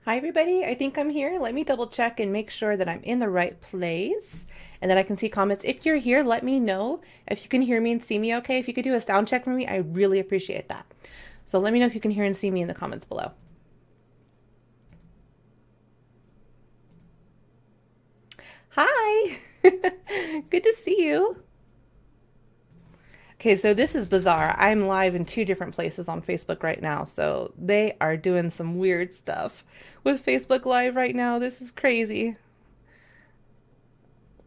Hi, everybody. I think I'm here. Let me double check and make sure that I'm in the right place and that I can see comments. If you're here, let me know if you can hear me and see me okay. If you could do a sound check for me, I really appreciate that. So let me know if you can hear and see me in the comments below. Hi. Good to see you. Okay, so this is bizarre. I'm live in two different places on Facebook right now. So they are doing some weird stuff with Facebook Live right now. This is crazy.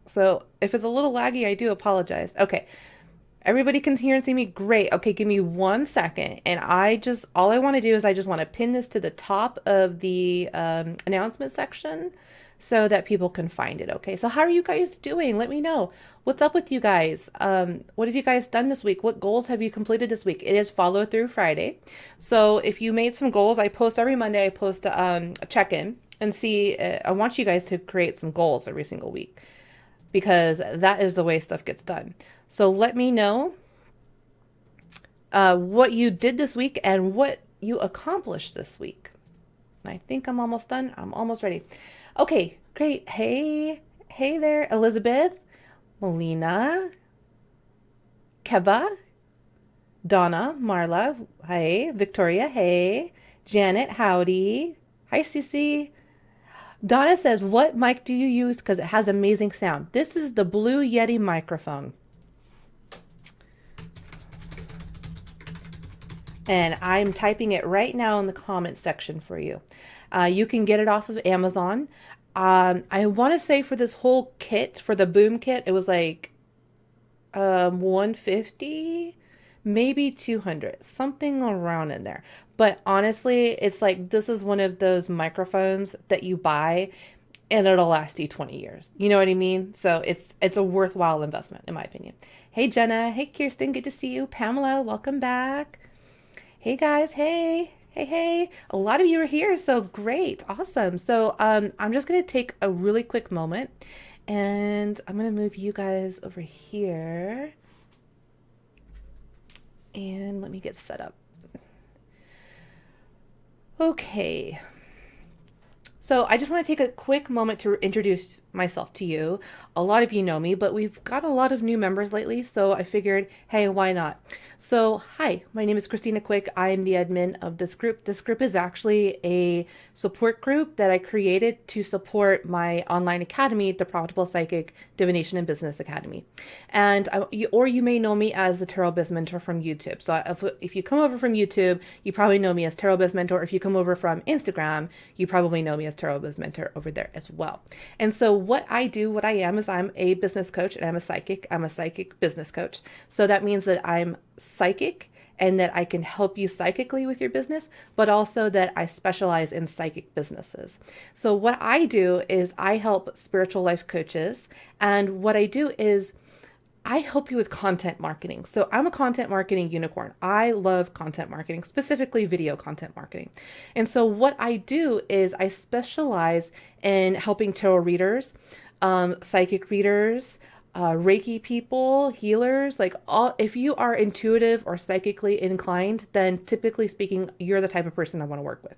So if it's a little laggy, I do apologize. Okay, everybody can hear and see me. Great. Okay, give me 1 second. And all I want to do is I just want to pin this to the top of the announcement section so that people can find it. Okay, so how are you guys doing? Let me know. What's up with you guys? What have you guys done this week? What goals have you completed this week? It is Follow Through Friday. So if you made some goals, I post every Monday, I post a check in and see. I want you guys to create some goals every single week because that is the way stuff gets done. So let me know what you did this week and what you accomplished this week. And I think I'm almost done. I'm almost ready. Okay, great. Hey there, Elizabeth, Melina, Keva, Donna, Marla, hey, Victoria, hey, Janet, howdy. Hi, Cece. Donna says, what mic do you use? Because it has amazing sound. This is the Blue Yeti microphone. And I'm typing it right now in the comments section for you. You can get it off of Amazon. I want to say for this whole kit, for the boom kit, it was like 150, maybe 200, something around in there. But honestly, it's like this is one of those microphones that you buy and it'll last you 20 years. You know what I mean? So it's a worthwhile investment in my opinion. Hey Jenna, hey Kirsten, good to see you. Pamela, welcome back. Hey guys, hey. A lot of you are here, so great, awesome. So I'm just gonna take a really quick moment and I'm gonna move you guys over here and let me get set up. Okay, so I just want to take a quick moment to introduce myself to you. A lot of you know me, but we've got a lot of new members lately, so I figured, hey, why not? So, hi, my name is Christina Quick. I'm the admin of this group. This group is actually a support group that I created to support my online academy, the Profitable Psychic Divination and Business Academy. And or you may know me as the Tarot Biz Mentor from YouTube. So if you come over from YouTube, you probably know me as Tarot Biz Mentor. If you come over from Instagram, you probably know me as Tarot Biz Mentor over there as well. And so what I am is I'm a business coach and I'm a psychic. I'm a psychic business coach. So that means that I'm psychic and that I can help you psychically with your business, but also that I specialize in psychic businesses. So what I do is I help spiritual life coaches, and what I do is I help you with content marketing. So I'm a content marketing unicorn. I love content marketing, specifically video content marketing. And so what I do is I specialize in helping tarot readers, psychic readers, Reiki people, healers, like all, if you are intuitive or psychically inclined, then typically speaking, you're the type of person I want to work with.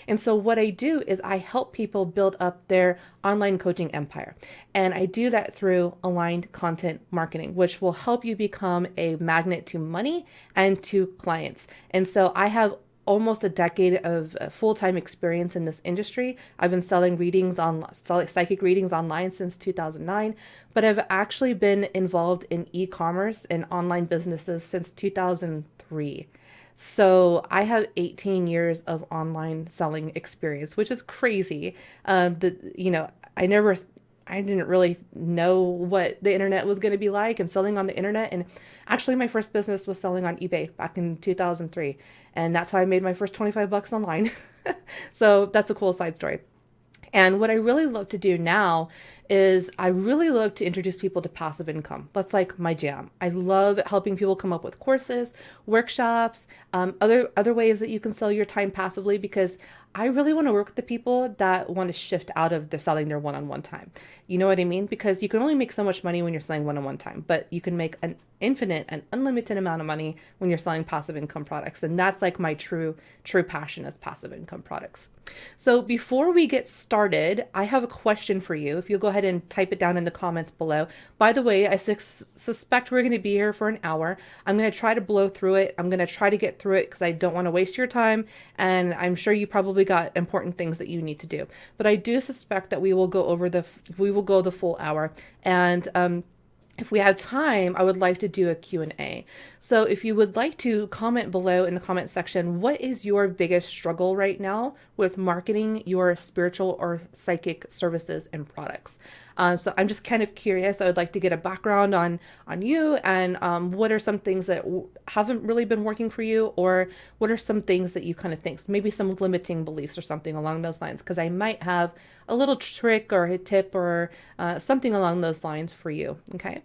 And so what I do is I help people build up their online coaching empire. And I do that through aligned content marketing, which will help you become a magnet to money and to clients. And so I have almost a decade of full-time experience in this industry. I've been selling psychic readings online since 2009, but I've actually been involved in e-commerce and online businesses since 2003. So I have 18 years of online selling experience, which is crazy. I didn't really know what the internet was going to be like and selling on the internet. And actually, my first business was selling on eBay back in 2003. And that's how I made my first 25 bucks online. So that's a cool side story. And what I really love to do now is I really love to introduce people to passive income. That's like my jam. I love helping people come up with courses, workshops, other ways that you can sell your time passively, because I really want to work with the people that want to shift out of the selling their one-on-one time. You know what I mean? Because you can only make so much money when you're selling one-on-one time, but you can make an infinite and unlimited amount of money when you're selling passive income products. And that's like my true passion is passive income products. So before we get started, I have a question for you. If you'll go ahead and type it down in the comments below. By the way, I suspect we're going to be here for an hour. I'm going to try to blow through it. I'm going to try to get through it because I don't want to waste your time. And I'm sure you probably got important things that you need to do. But I do suspect that we will go the full hour. And if we have time, I would like to do a Q&A. So if you would like to comment below in the comment section, what is your biggest struggle right now with marketing your spiritual or psychic services and products? So I'm just kind of curious. I would like to get a background on you, and what are some things that haven't really been working for you, or what are some things that you kind of think, maybe some limiting beliefs or something along those lines, because I might have a little trick or a tip or something along those lines for you. Okay.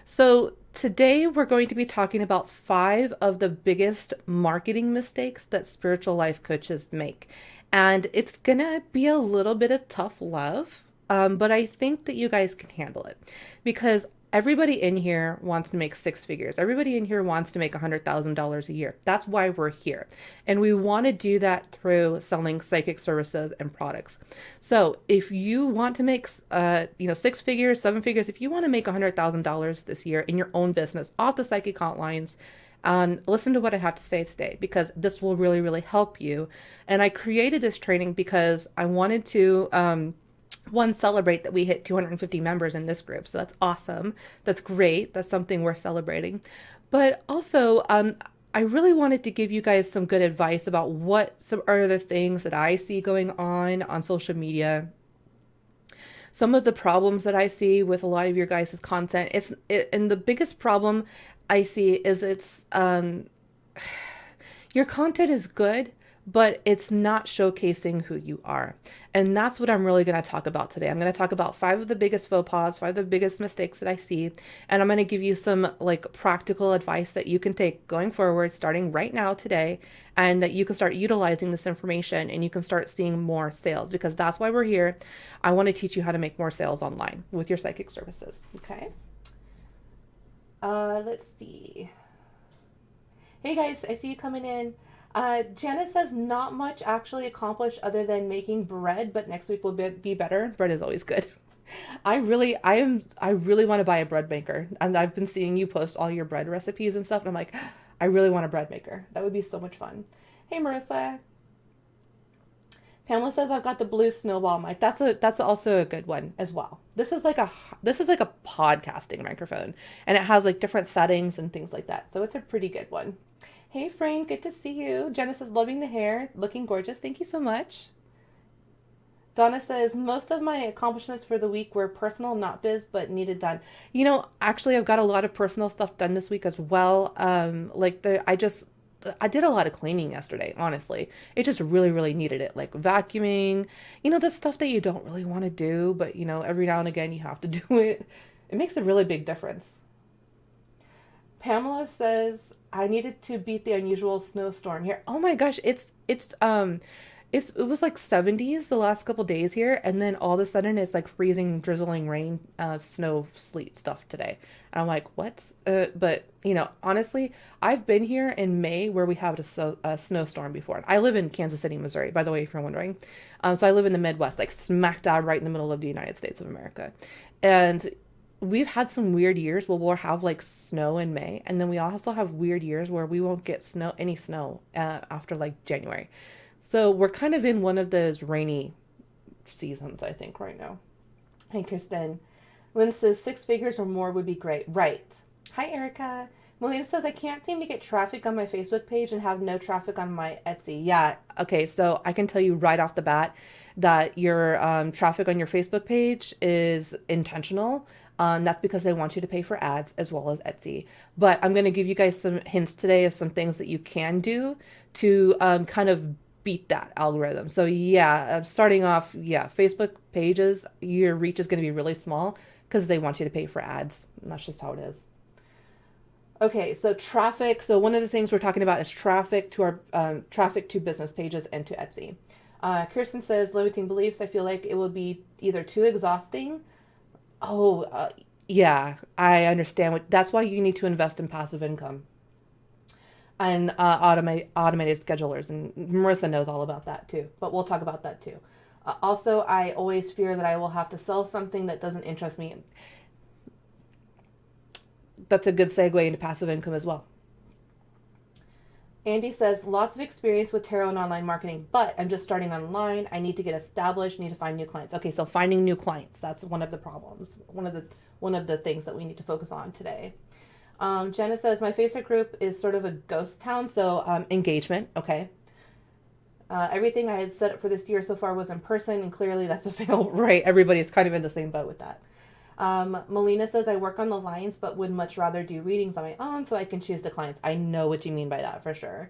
So today we're going to be talking about 5 of the biggest marketing mistakes that spiritual life coaches make. And it's going to be a little bit of tough love, but I think that you guys can handle it, because everybody in here wants to make 6 figures. Everybody in here wants to make $100,000 a year. That's why we're here. And we want to do that through selling psychic services and products. So if you want to make, 6 figures, 7 figures, if you want to make $100,000 this year in your own business off the psychic hotlines, listen to what I have to say today, because this will really, really help you. And I created this training because I wanted to, one, celebrate that we hit 250 members in this group. So that's awesome. That's great. That's something we're celebrating. But also, I really wanted to give you guys some good advice about what some are the things that I see going on social media. Some of the problems that I see with a lot of your guys' content. And the biggest problem I see is your content is good, but it's not showcasing who you are. And that's what I'm really going to talk about today. I'm going to talk about 5 of the biggest faux pas, 5 of the biggest mistakes that I see. And I'm going to give you some like practical advice that you can take going forward, starting right now today, and that you can start utilizing this information and you can start seeing more sales, because that's why we're here. I want to teach you how to make more sales online with your psychic services. Okay. Let's see. Hey guys, I see you coming in. Janet says not much actually accomplished other than making bread, but next week will be better. Bread is always good. I really want to buy a bread maker, and I've been seeing you post all your bread recipes and stuff, and I'm like, I really want a bread maker. That would be so much fun. Hey Marissa. Pamela says I've got the blue snowball mic. That's also a good one as well. This is like a podcasting microphone, and it has like different settings and things like that. So it's a pretty good one. Hey Frank, good to see you. Jenna says, loving the hair, looking gorgeous. Thank you so much. Donna says, most of my accomplishments for the week were personal, not biz, but needed done. Actually, I've got a lot of personal stuff done this week as well. I did a lot of cleaning yesterday, honestly. It just really, really needed it. Like vacuuming, the stuff that you don't really want to do, but every now and again you have to do it. It makes a really big difference. Pamela says, I needed to beat the unusual snowstorm here. Oh my gosh, it was like 70s the last couple days here, and then all of a sudden it's like freezing, drizzling rain, snow, sleet stuff today. And I'm like, what? But honestly, I've been here in May where we have a snowstorm before. And I live in Kansas City, Missouri, by the way, if you're wondering. So I live in the Midwest, like smack dab right in the middle of the United States of America. And we've had some weird years where we'll have like snow in May, and then we also have weird years where we won't get any snow after like January. So we're kind of in one of those rainy seasons, I think, right now. Hey, Kristen. Lynn says 6 figures or more would be great. Right. Hi, Erica. Melina says, I can't seem to get traffic on my Facebook page and have no traffic on my Etsy. Yeah. Okay. So I can tell you right off the bat that your traffic on your Facebook page is intentional. That's because they want you to pay for ads as well as Etsy. But I'm going to give you guys some hints today of some things that you can do to kind of beat that algorithm. So yeah, starting off, yeah, Facebook pages, your reach is going to be really small because they want you to pay for ads. And that's just how it is. Okay, so traffic. So one of the things we're talking about is traffic to our traffic to business pages and to Etsy. Kirsten says limiting beliefs. I feel like it will be either too exhausting. Oh, yeah, I understand. That's why you need to invest in passive income and automated schedulers. And Marissa knows all about that too. But we'll talk about that too. Also, I always fear that I will have to sell something that doesn't interest me. That's a good segue into passive income as well. Andy says, lots of experience with tarot and online marketing, but I'm just starting online. I need to get established, need to find new clients. Okay, so finding new clients, that's one of the problems. One of the things that we need to focus on today. Jenna says, my Facebook group is sort of a ghost town, so engagement, okay. Everything I had set up for this year so far was in person, and clearly that's a fail. Right, everybody's kind of in the same boat with that. Melina says, I work on the lines, but would much rather do readings on my own so I can choose the clients. I know what you mean by that for sure.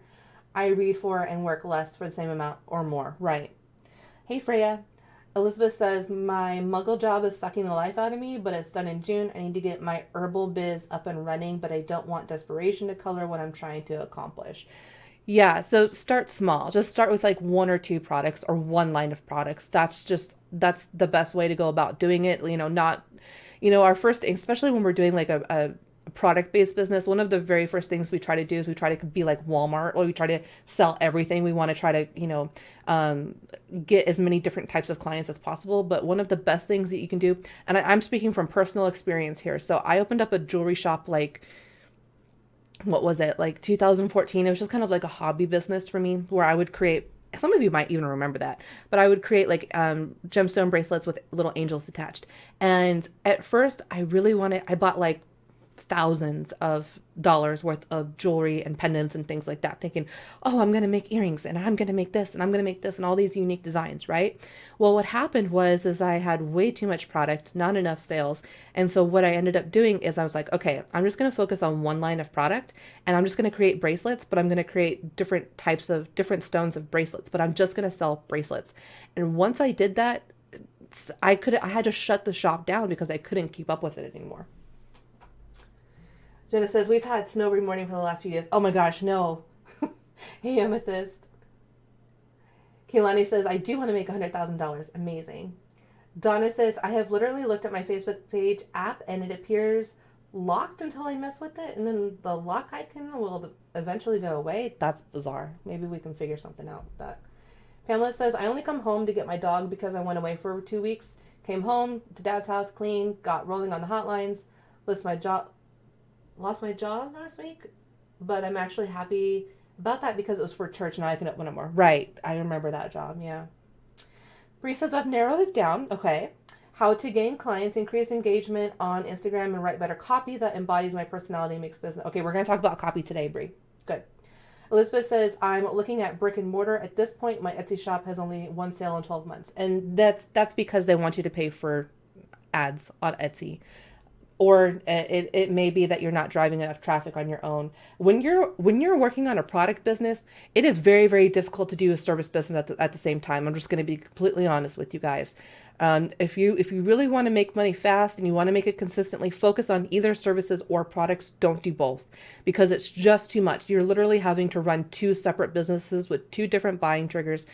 I read for and work less for the same amount or more. Right. Hey, Freya. Elizabeth says, my muggle job is sucking the life out of me, but it's done in June. I need to get my herbal biz up and running, but I don't want desperation to color what I'm trying to accomplish. Yeah, so start small. Just start with like one or two products or one line of products. That's the best way to go about doing it. Not, our first, especially when we're doing like a product-based business, one of the very first things we try to do is we try to be like Walmart, or we try to sell everything. We want to try to, get as many different types of clients as possible. But one of the best things that you can do, and I'm speaking from personal experience here. So I opened up a jewelry shop like, what was it, like 2014. It was just kind of like a hobby business for me where I would create, some of you might even remember that, but I would create like gemstone bracelets with little angels attached. And at first I bought like thousands of dollars worth of jewelry and pendants and things like that, thinking, oh, I'm going to make earrings and I'm going to make this and I'm going to make this and all these unique designs, right? Well, what happened is I had way too much product, not enough sales. And so what I ended up doing is I was like, okay, I'm just going to focus on one line of product and I'm just going to create bracelets, but I'm going to create different stones of bracelets, but I'm just going to sell bracelets. And once I did that, I had to shut the shop down because I couldn't keep up with it anymore. Jenna says, we've had snow every morning for the last few days. Oh my gosh, no. Hey, Amethyst. Kaylani says, I do want to make $100,000. Amazing. Donna says, I have literally looked at my Facebook page app and it appears locked until I mess with it. And then the lock icon will eventually go away. That's bizarre. Maybe we can figure something out with that. Pamela says, I only come home to get my dog because I went away for 2 weeks. Came home to Dad's house, clean, got rolling on the hotlines, lost my job last week, but I'm actually happy about that because it was for church and I can open up more. Right. I remember that job. Yeah. Bree says, I've narrowed it down. Okay. How to gain clients, increase engagement on Instagram, and write better copy that embodies my personality and makes business. Okay. We're going to talk about copy today, Bree. Good. Elizabeth says, I'm looking at brick and mortar. At this point, my Etsy shop has only one sale in 12 months. And that's because they want you to pay for ads on Etsy. Or it may be that you're not driving enough traffic on your own. When you're working on a product business, it is very, very difficult to do a service business at the same time. I'm just going to be completely honest with you guys. If you really want to make money fast and you want to make it consistently, focus on either services or products. Don't do both because it's just too much. You're literally having to run two separate businesses with two different buying triggers,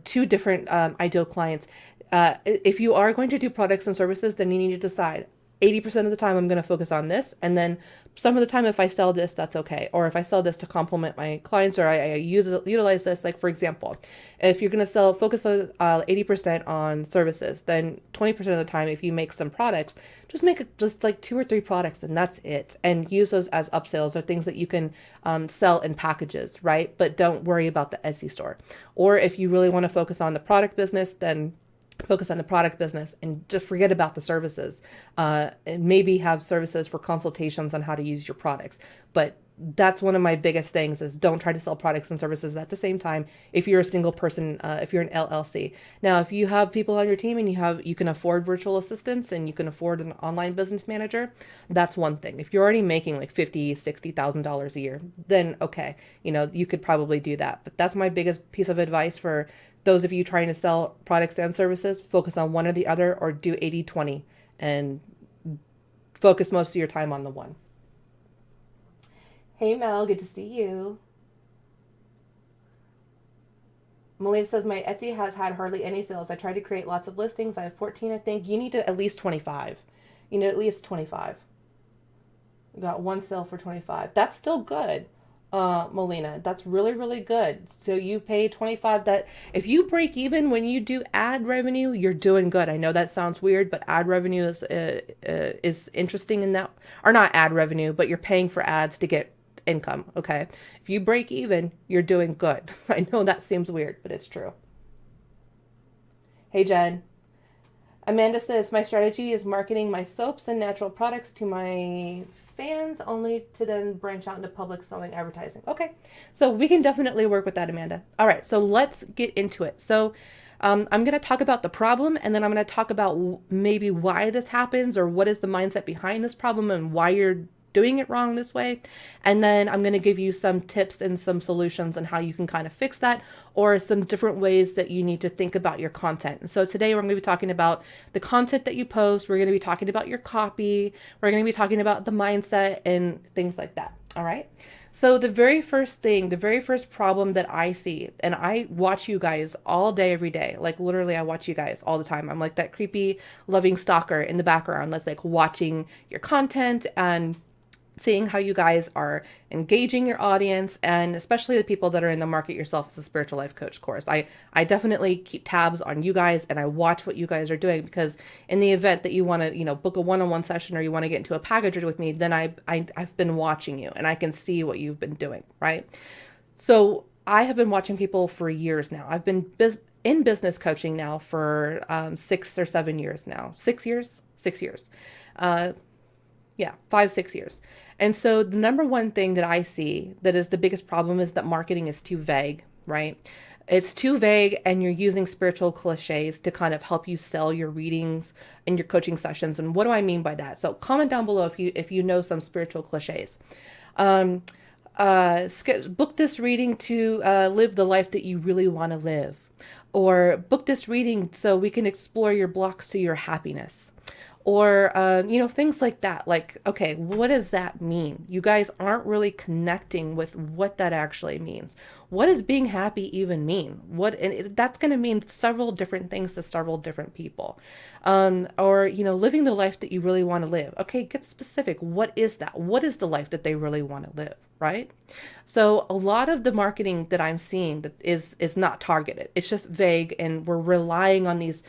two different ideal clients. If you are going to do products and services, then you need to decide 80% of the time I'm going to focus on this. And then some of the time, if I sell this, that's okay. Or if I sell this to complement my clients, or I utilize this, like for example, if you're going to focus on 80% on services, then 20% of the time, if you make some products, just make it just like 2 or 3 products and that's it. And use those as upsells or things that you can sell in packages, right? But don't worry about the Etsy store. Or if you really want to focus on the product business, then focus on the product business and just forget about the services. And maybe have services for consultations on how to use your products, but that's one of my biggest things is don't try to sell products and services at the same time if you're a single person, if you're an LLC. Now, if you have people on your team and you can afford virtual assistants and you can afford an online business manager, that's one thing. If you're already making like $50,000, $60,000 a year, then okay, you could probably do that. But that's my biggest piece of advice for those of you trying to sell products and services. Focus on one or the other, or do 80-20 and focus most of your time on the one. Hey Mel, good to see you. Melina says my Etsy has had hardly any sales. I tried to create lots of listings. I have 14, I think. You need to at least 25. You need at least 25. You got one sale for 25. That's still good, Melina. That's really, really good. So you pay 25. That if you break even when you do ad revenue, you're doing good. I know that sounds weird, but ad revenue is interesting in that, or not ad revenue, but you're paying for ads to get income. Okay. If you break even, you're doing good. I know that seems weird, but it's true. Hey, Jen. Amanda says, my strategy is marketing my soaps and natural products to my fans only to then branch out into public selling advertising. Okay. So we can definitely work with that, Amanda. All right. So let's get into it. So I'm going to talk about the problem, and then I'm going to talk about maybe why this happens, or what is the mindset behind this problem and why you're doing it wrong this way. And then I'm going to give you some tips and some solutions on how you can kind of fix that, or some different ways that you need to think about your content. So today we're going to be talking about the content that you post. We're going to be talking about your copy. We're going to be talking about the mindset and things like that. All right. So the very first problem that I see, and I watch you guys all day, every day, like literally I watch you guys all the time. I'm like that creepy, loving stalker in the background that's like watching your content and seeing how you guys are engaging your audience, and especially the people that are in the Market Yourself as a Spiritual Life Coach course. I definitely keep tabs on you guys, and I watch what you guys are doing, because in the event that you want to, book a one-on-one session, or you want to get into a package with me, then I've been watching you and I can see what you've been doing, right? So I have been watching people for years now. I've been in business coaching now for 6 or 7 years now. 6 years? 6 years. Yeah, 5, 6 years. And so the number one thing that I see that is the biggest problem is that marketing is too vague, right? It's too vague, and you're using spiritual cliches to kind of help you sell your readings and your coaching sessions. And what do I mean by that? So comment down below if you know some spiritual cliches. Book this reading to live the life that you really want to live. Or book this reading so we can explore your blocks to your happiness. Or, things like that. Like, okay, what does that mean? You guys aren't really connecting with what that actually means. What does being happy even mean? That's going to mean several different things to several different people. Or, living the life that you really want to live. Okay, get specific. What is that? What is the life that they really want to live, right? So a lot of the marketing that I'm seeing that is not targeted. It's just vague, and we're relying on these.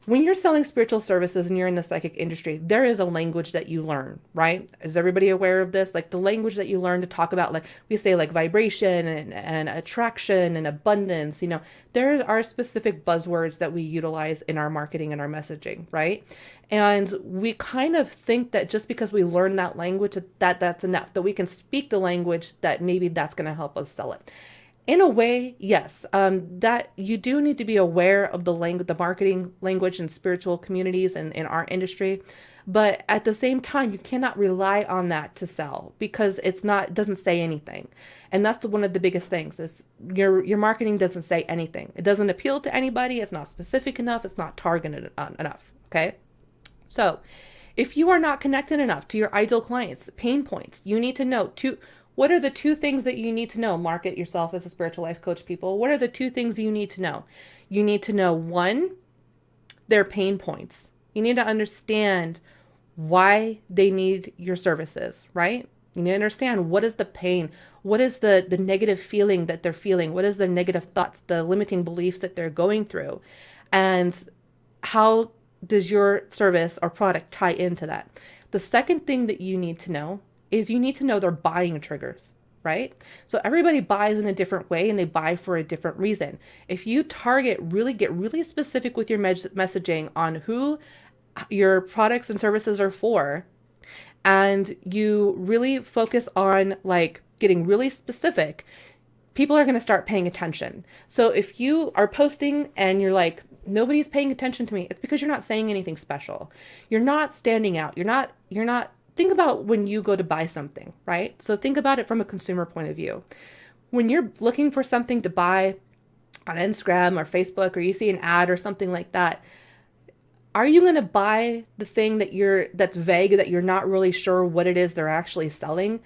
When you're selling spiritual services and you're in the psychic industry, there is a language that you learn, right? Is everybody aware of this? Like the language that you learn to talk about, like we say like vibration and attraction and abundance, there are specific buzzwords that we utilize in our marketing and our messaging, right? And we kind of think that just because we learn that language, that's enough, that we can speak the language, that maybe that's going to help us sell it. In a way, yes, that you do need to be aware of the marketing language in spiritual communities and in our industry. But at the same time, you cannot rely on that to sell, because it doesn't say anything. And that's one of the biggest things is your marketing doesn't say anything. It doesn't appeal to anybody. It's not specific enough. It's not targeted enough. Okay. So if you are not connected enough to your ideal clients' pain points, you need to know what are the 2 things that you need to know? Market yourself as a spiritual life coach, people. What are the 2 things you need to know? You need to know, 1, their pain points. You need to understand why they need your services, right? You need to understand, what is the pain? What is the negative feeling that they're feeling? What is the negative thoughts, the limiting beliefs that they're going through? And how does your service or product tie into that? The second thing that you need to know is you need to know their buying triggers, right? So everybody buys in a different way, and they buy for a different reason. If you get really specific with your messaging on who your products and services are for, and you really focus on like getting really specific, people are going to start paying attention. So if you are posting and you're like, nobody's paying attention to me, it's because you're not saying anything special. You're not standing out. You're not, think about when you go to buy something, right? So think about it from a consumer point of view. When you're looking for something to buy on Instagram or Facebook, or you see an ad or something like that, are you going to buy the thing that's vague, that you're not really sure what it is they're actually selling?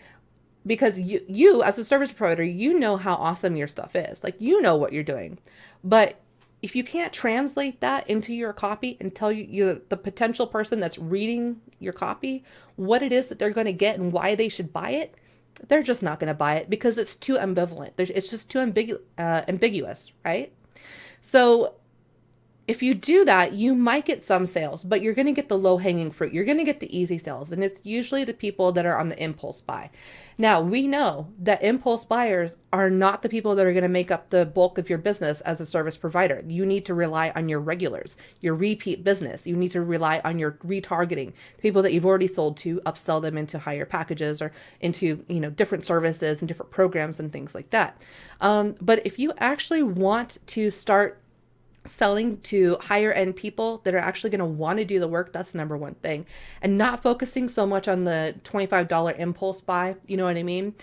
Because you as a service provider, you know how awesome your stuff is. Like, you know what you're doing. But if you can't translate that into your copy and tell you the potential person that's reading your copy what it is that they're going to get and why they should buy it, they're just not going to buy it because it's too ambivalent. It's just too ambiguous, right? So if you do that, you might get some sales, but you're going to get the low hanging fruit. You're going to get the easy sales. And it's usually the people that are on the impulse buy. Now, we know that impulse buyers are not the people that are going to make up the bulk of your business as a service provider. You need to rely on your regulars, your repeat business. You need to rely on your retargeting, people that you've already sold to, upsell them into higher packages or into, different services and different programs and things like that. But if you actually want to start selling to higher end people that are actually going to want to do the work, that's the number one thing. And not focusing so much on the $25 impulse buy, you know what I mean?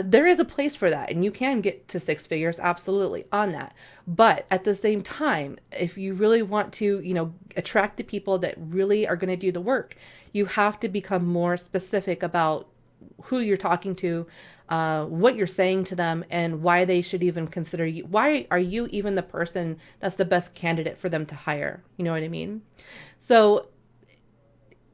There is a place for that, and you can get to six figures absolutely on that. But at the same time, if you really want to, attract the people that really are going to do the work, you have to become more specific about who you're talking to, what you're saying to them, and why they should even consider you. Why are you even the person that's the best candidate for them to hire? You know what I mean? So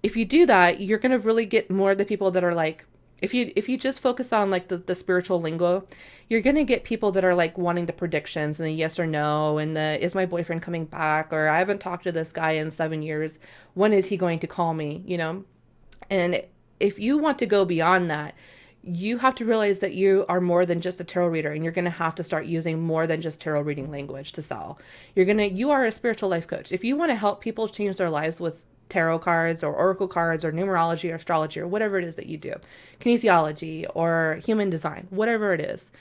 if you do that, you're going to really get more of the people that are like, if you just focus on like the spiritual lingo, you're going to get people that are like wanting the predictions and the yes or no and the is my boyfriend coming back, or I haven't talked to this guy in 7 years. When is he going to call me? And if you want to go beyond that, you have to realize that you are more than just a tarot reader, and you're going to have to start using more than just tarot reading language to sell. You are a spiritual life coach. If you want to help people change their lives with tarot cards or oracle cards or numerology or astrology or whatever it is that you do, kinesiology or human design, whatever it is,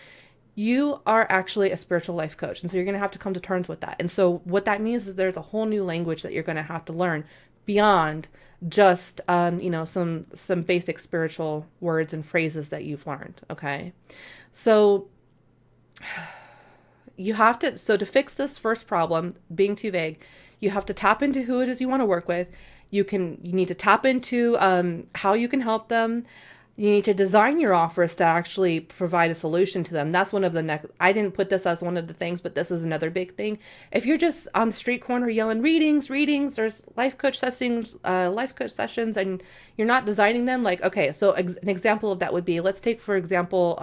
you are actually a spiritual life coach. And so you're going to have to come to terms with that. And so what that means is there's a whole new language that you're going to have to learn beyond just some basic spiritual words and phrases that you've learned. Okay, so to fix this first problem, being too vague, you have to tap into who it is you want to work with. You need to tap into how you can help them. You need to design your offers to actually provide a solution to them. That's one of the next. I didn't put this as one of the things, but this is another big thing. If you're just on the street corner yelling readings, there's life coach sessions, and you're not designing them. Like, okay, so an example of that would be, let's take for example,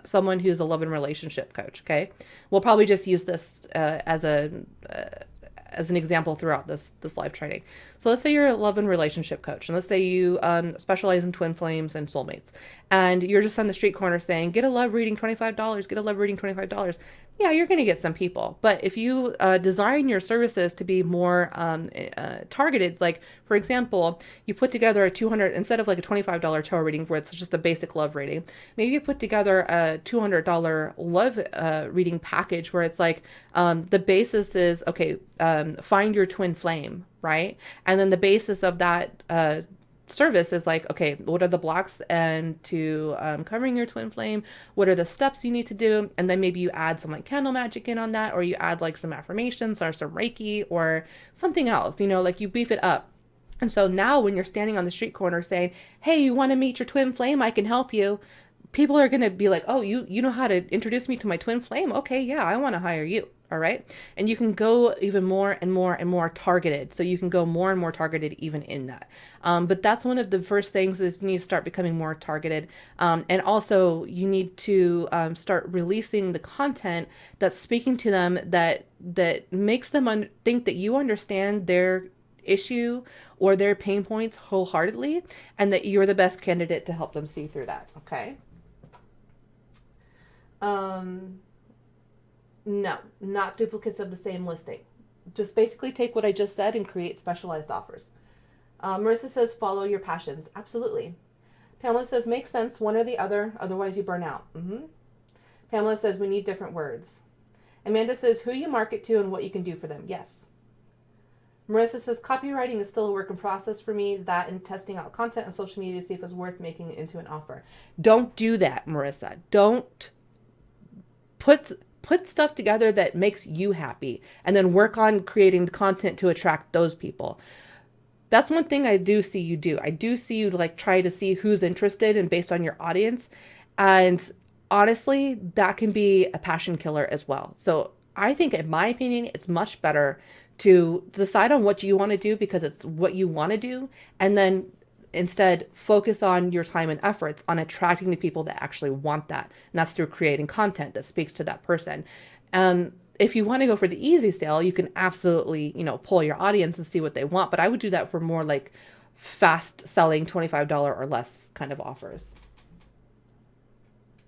someone who's a love and relationship coach. Okay, we'll probably just use this as an example throughout this live training. So let's say you're a love and relationship coach, and let's say you specialize in twin flames and soulmates, and you're just on the street corner saying, get a love reading, $25, get a love reading, $25. Yeah, you're going to get some people. But if you design your services to be more targeted, like, for example, you put together a $200, instead of like a $25 tarot reading where it's just a basic love reading, maybe you put together a $200 love reading package where it's like, the basis is, okay, find your twin flame, right? And then the basis of that service is like, okay, what are the blocks and to covering your twin flame? What are the steps you need to do? And then maybe you add some like candle magic in on that, or you add like some affirmations or some Reiki or something else, like you beef it up. And so now when you're standing on the street corner saying, hey, you want to meet your twin flame? I can help you. People are going to be like, oh, you know how to introduce me to my twin flame? Okay, yeah, I want to hire you. All right. And you can go even more and more and more targeted. So you can go more and more targeted even in that. But that's one of the first things is you need to start becoming more targeted. And also you need to start releasing the content that's speaking to them that makes them think that you understand their issue or their pain points wholeheartedly, and that you're the best candidate to help them see through that. Okay. No, not duplicates of the same listing. Just basically take what I just said and create specialized offers. Marissa says, follow your passions. Absolutely. Pamela says, makes sense, one or the other, otherwise you burn out. Pamela says, we need different words. Amanda says, who you market to and what you can do for them. Yes. Marissa says, copywriting is still a work in process for me. That and testing out content on social media to see if it's worth making it into an offer. Don't do that, Marissa. Don't put stuff together that makes you happy and then work on creating the content to attract those people. That's one thing I do see you do. I do see you like try to see who's interested and based on your audience. And honestly, that can be a passion killer as well. So I think, in my opinion, it's much better to decide on what you want to do because it's what you want to do. And then instead focus on your time and efforts on attracting the people that actually want that. And that's through creating content that speaks to that person. If you want to go for the easy sale, you can absolutely, pull your audience and see what they want. But I would do that for more like fast selling $25 or less kind of offers.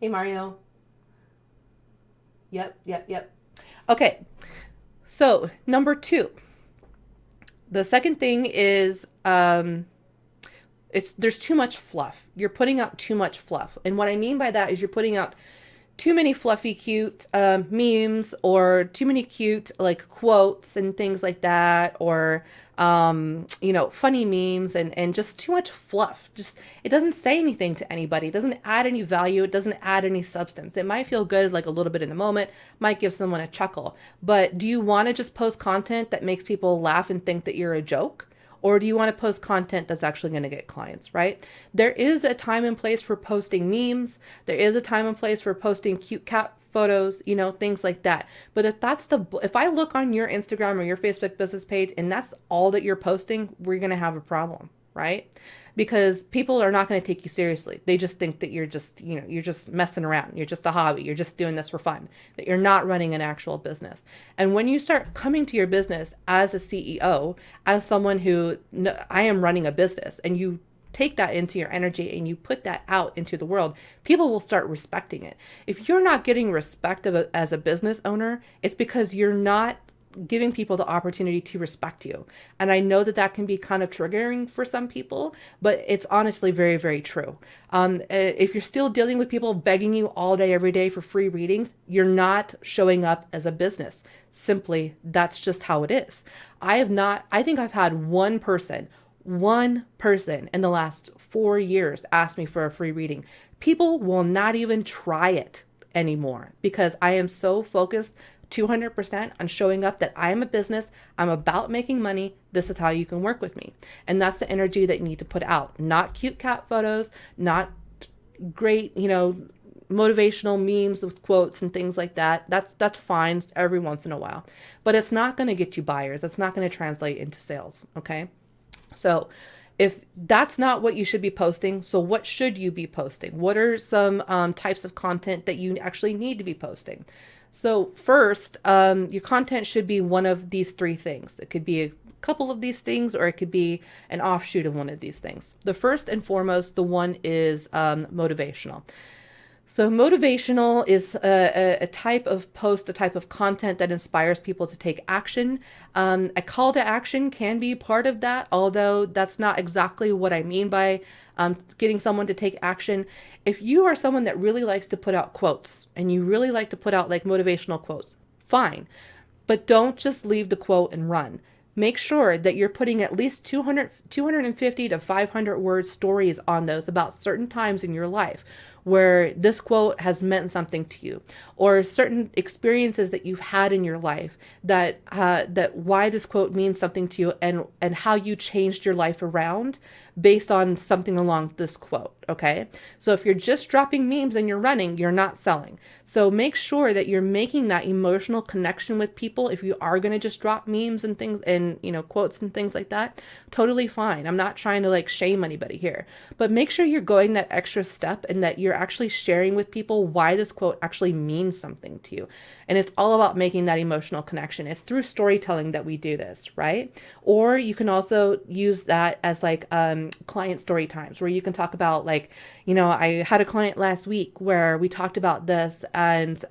Hey, Mario. Yep. Okay. So number 2, the second thing is, there's too much fluff. You're putting out too much fluff. And what I mean by that is you're putting out too many fluffy, cute memes or too many cute like quotes and things like that, or funny memes and just too much fluff. Just, it doesn't say anything to anybody. It doesn't add any value. It doesn't add any substance. It might feel good like a little bit in the moment, might give someone a chuckle. But do you want to just post content that makes people laugh and think that you're a joke? Or do you want to post content that's actually going to get clients, right? There is a time and place for posting memes. There is a time and place for posting cute cat photos, things like that. But if I look on your Instagram or your Facebook business page and that's all that you're posting, we're going to have a problem, right? Because people are not going to take you seriously. They just think that you're just messing around. You're just a hobby. You're just doing this for fun, that you're not running an actual business. And when you start coming to your business as a CEO, as someone who, I am running a business, and you take that into your energy and you put that out into the world, people will start respecting it. If you're not getting respect as a business owner, it's because you're not giving people the opportunity to respect you. And I know that can be kind of triggering for some people, but it's honestly very, very true. If you're still dealing with people begging you all day, every day for free readings, you're not showing up as a business. Simply, that's just how it is. I think I've had one person in the last 4 years ask me for a free reading. People will not even try it anymore because I am so focused 200% on showing up that I am a business. I'm about making money. This is how you can work with me. And that's the energy that you need to put out. Not cute cat photos, not great, motivational memes with quotes and things like that. That's fine every once in a while. But it's not going to get you buyers. It's not going to translate into sales. Okay? So if that's not what you should be posting, so what should you be posting? What are some types of content that you actually need to be posting? So first, your content should be one of these 3 things. It could be a couple of these things, or it could be an offshoot of one of these things. The first and foremost, the one is motivational. So motivational is a type of post, a type of content that inspires people to take action. A call to action can be part of that, although that's not exactly what I mean by getting someone to take action. If you are someone that really likes to put out quotes and you really like to put out like motivational quotes, fine. But don't just leave the quote and run. Make sure that you're putting at least 250 to 500 word stories on those about certain times in your life where this quote has meant something to you, or certain experiences that you've had in your life that why this quote means something to you, and how you changed your life around based on something along this quote. Okay. So if you're just dropping memes and you're running, you're not selling. So make sure that you're making that emotional connection with people. If you are going to just drop memes and things and, quotes and things like that, totally fine. I'm not trying to like shame anybody here, but make sure you're going that extra step and that you're actually sharing with people why this quote actually means something to you. And it's all about making that emotional connection. It's through storytelling that we do this, right? Or you can also use that as like client story times where you can talk about like, I had a client last week where we talked about this and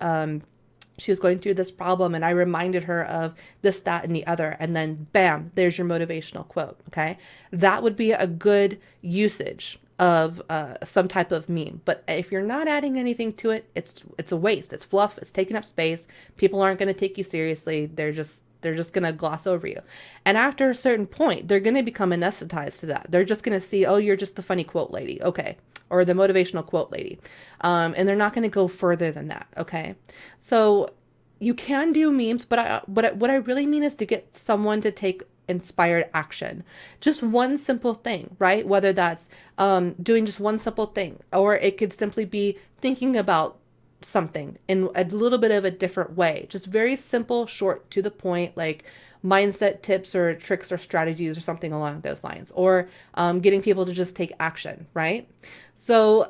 she was going through this problem and I reminded her of this, that, and the other. And then bam, there's your motivational quote. Okay. That would be a good usage of some type of meme. But if you're not adding anything to it, it's a waste. It's fluff. It's taking up space. People aren't going to take you seriously. They're just going to gloss over you. And after a certain point, they're going to become anesthetized to that. They're just going to see, oh, you're just the funny quote lady. Okay. Or the motivational quote lady. And they're not going to go further than that. Okay. So you can do memes, but what I really mean is to get someone to take inspired action. Just one simple thing, right? Whether that's doing just one simple thing, or it could simply be thinking about something in a little bit of a different way. Just very simple, short, to the point, like mindset tips or tricks or strategies or something along those lines, or getting people to just take action, right? So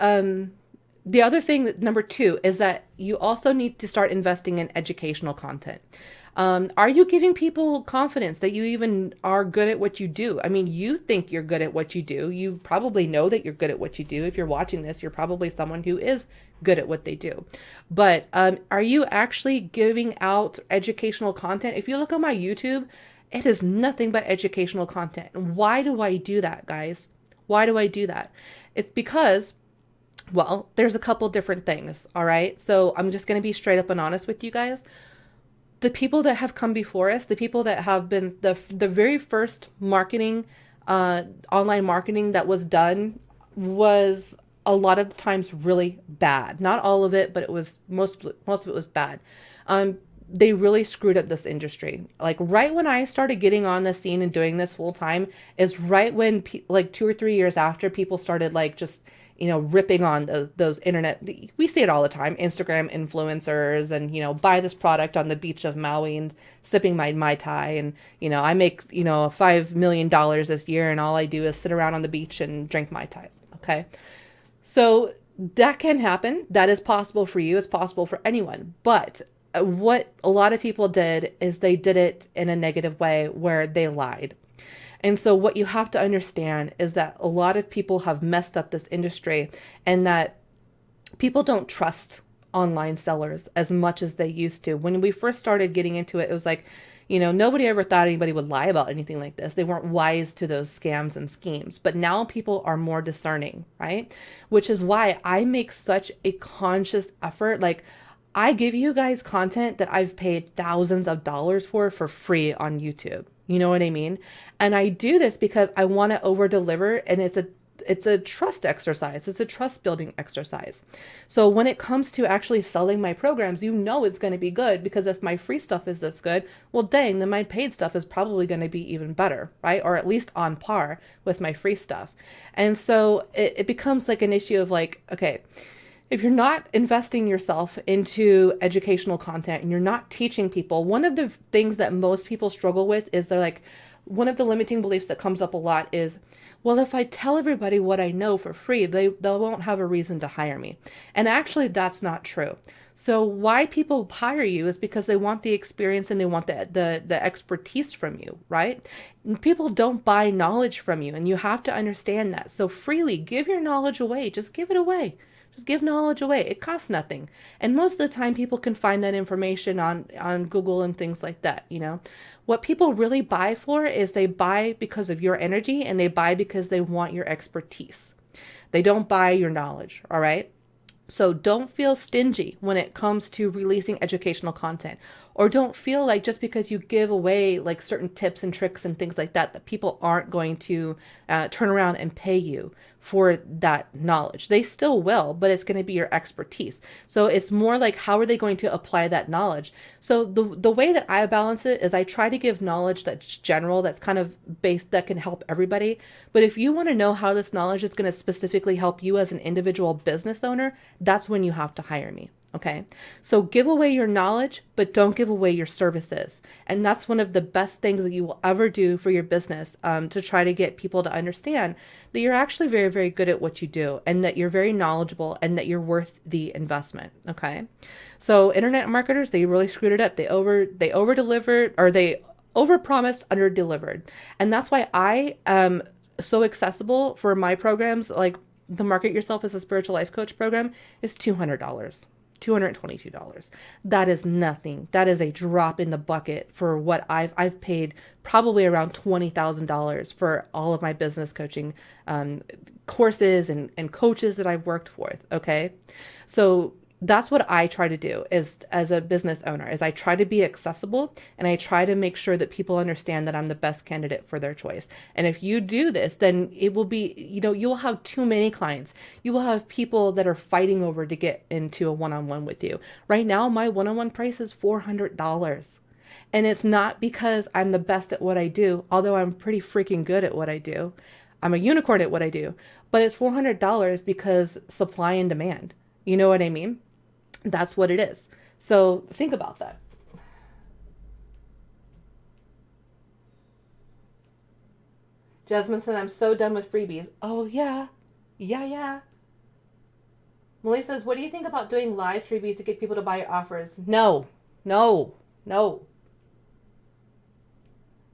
the other thing, number two, is that you also need to start investing in educational content. Are you giving people confidence that you even are good at what you do? I mean, you think you're good at what you do. You probably know that you're good at what you do. If you're watching this, you're probably someone who is good at what they do. But are you actually giving out educational content? If you look on my YouTube, it is nothing but educational content. Why do I do that, guys? Why do I do that? It's because, well, there's a couple different things, all right? So I'm just going to be straight up and honest with you guys. The people that have come before us, the people that have been the very first marketing, online marketing that was done was a lot of the times really bad. Not all of it, but it was most of it was bad. They really screwed up this industry. Like right when I started getting on the scene and doing this full time is right when like 2 or 3 years after people started like just ripping on those internet. We see it all the time. Instagram influencers and, buy this product on the beach of Maui and sipping my Mai Tai. And, I make, $5 million this year and all I do is sit around on the beach and drink Mai Tai. Okay. So that can happen. That is possible for you. It's possible for anyone. But what a lot of people did is they did it in a negative way where they lied. And so what you have to understand is that a lot of people have messed up this industry and that people don't trust online sellers as much as they used to. When we first started getting into it, it was like, nobody ever thought anybody would lie about anything like this. They weren't wise to those scams and schemes. But now people are more discerning, right? Which is why I make such a conscious effort. Like, I give you guys content that I've paid thousands of dollars for free on YouTube. You know what I mean? And I do this because I want to over deliver, and it's a trust exercise. It's a trust building exercise. So when it comes to actually selling my programs, it's going to be good, because if my free stuff is this good, well, dang, then my paid stuff is probably going to be even better, right? Or at least on par with my free stuff. And so it becomes like an issue of like, okay, if you're not investing yourself into educational content and you're not teaching people, one of the things that most people struggle with is they're like, one of the limiting beliefs that comes up a lot is, well, if I tell everybody what I know for free, they won't have a reason to hire me. And actually, that's not true. So why people hire you is because they want the experience and they want the expertise from you, right? And people don't buy knowledge from you, and you have to understand that. So freely give your knowledge away. Just give it away. Just give knowledge away. It costs nothing. And most of the time people can find that information on Google and things like that, What people really buy for is they buy because of your energy, and they buy because they want your expertise. They don't buy your knowledge, all right? So don't feel stingy when it comes to releasing educational content, or don't feel like just because you give away like certain tips and tricks and things like that, that people aren't going to turn around and pay you for that knowledge. They still will, but it's going to be your expertise. So it's more like, how are they going to apply that knowledge? So the way that I balance it is I try to give knowledge that's general, that's kind of based, that can help everybody. But if you want to know how this knowledge is going to specifically help you as an individual business owner, that's when you have to hire me. Okay, so give away your knowledge, but don't give away your services. And that's one of the best things that you will ever do for your business, to try to get people to understand that you're actually very, very good at what you do, and that you're very knowledgeable, and that you're worth the investment. Okay, so internet marketers, they really screwed it up. They over delivered, or they over promised, under delivered. And that's why I am so accessible for my programs. Like the Market Yourself as a Spiritual Life Coach program is $200. $222. That is nothing. That is a drop in the bucket for what I've paid probably around $20,000 for all of my business coaching courses and coaches that I've worked with. Okay. So that's what I try to do is as a business owner is I try to be accessible and I try to make sure that people understand that I'm the best candidate for their choice. And if you do this, then it will be, you'll have too many clients. You will have people that are fighting over to get into a one-on-one with you. Right now, my one-on-one price is $400. And it's not because I'm the best at what I do, although I'm pretty freaking good at what I do. I'm a unicorn at what I do, but it's $400 because supply and demand. You know what I mean? That's what it is. So think about that. Jasmine said, I'm so done with freebies. Oh, yeah. Yeah, yeah. Melissa says, what do you think about doing live freebies to get people to buy your offers? No, no, no.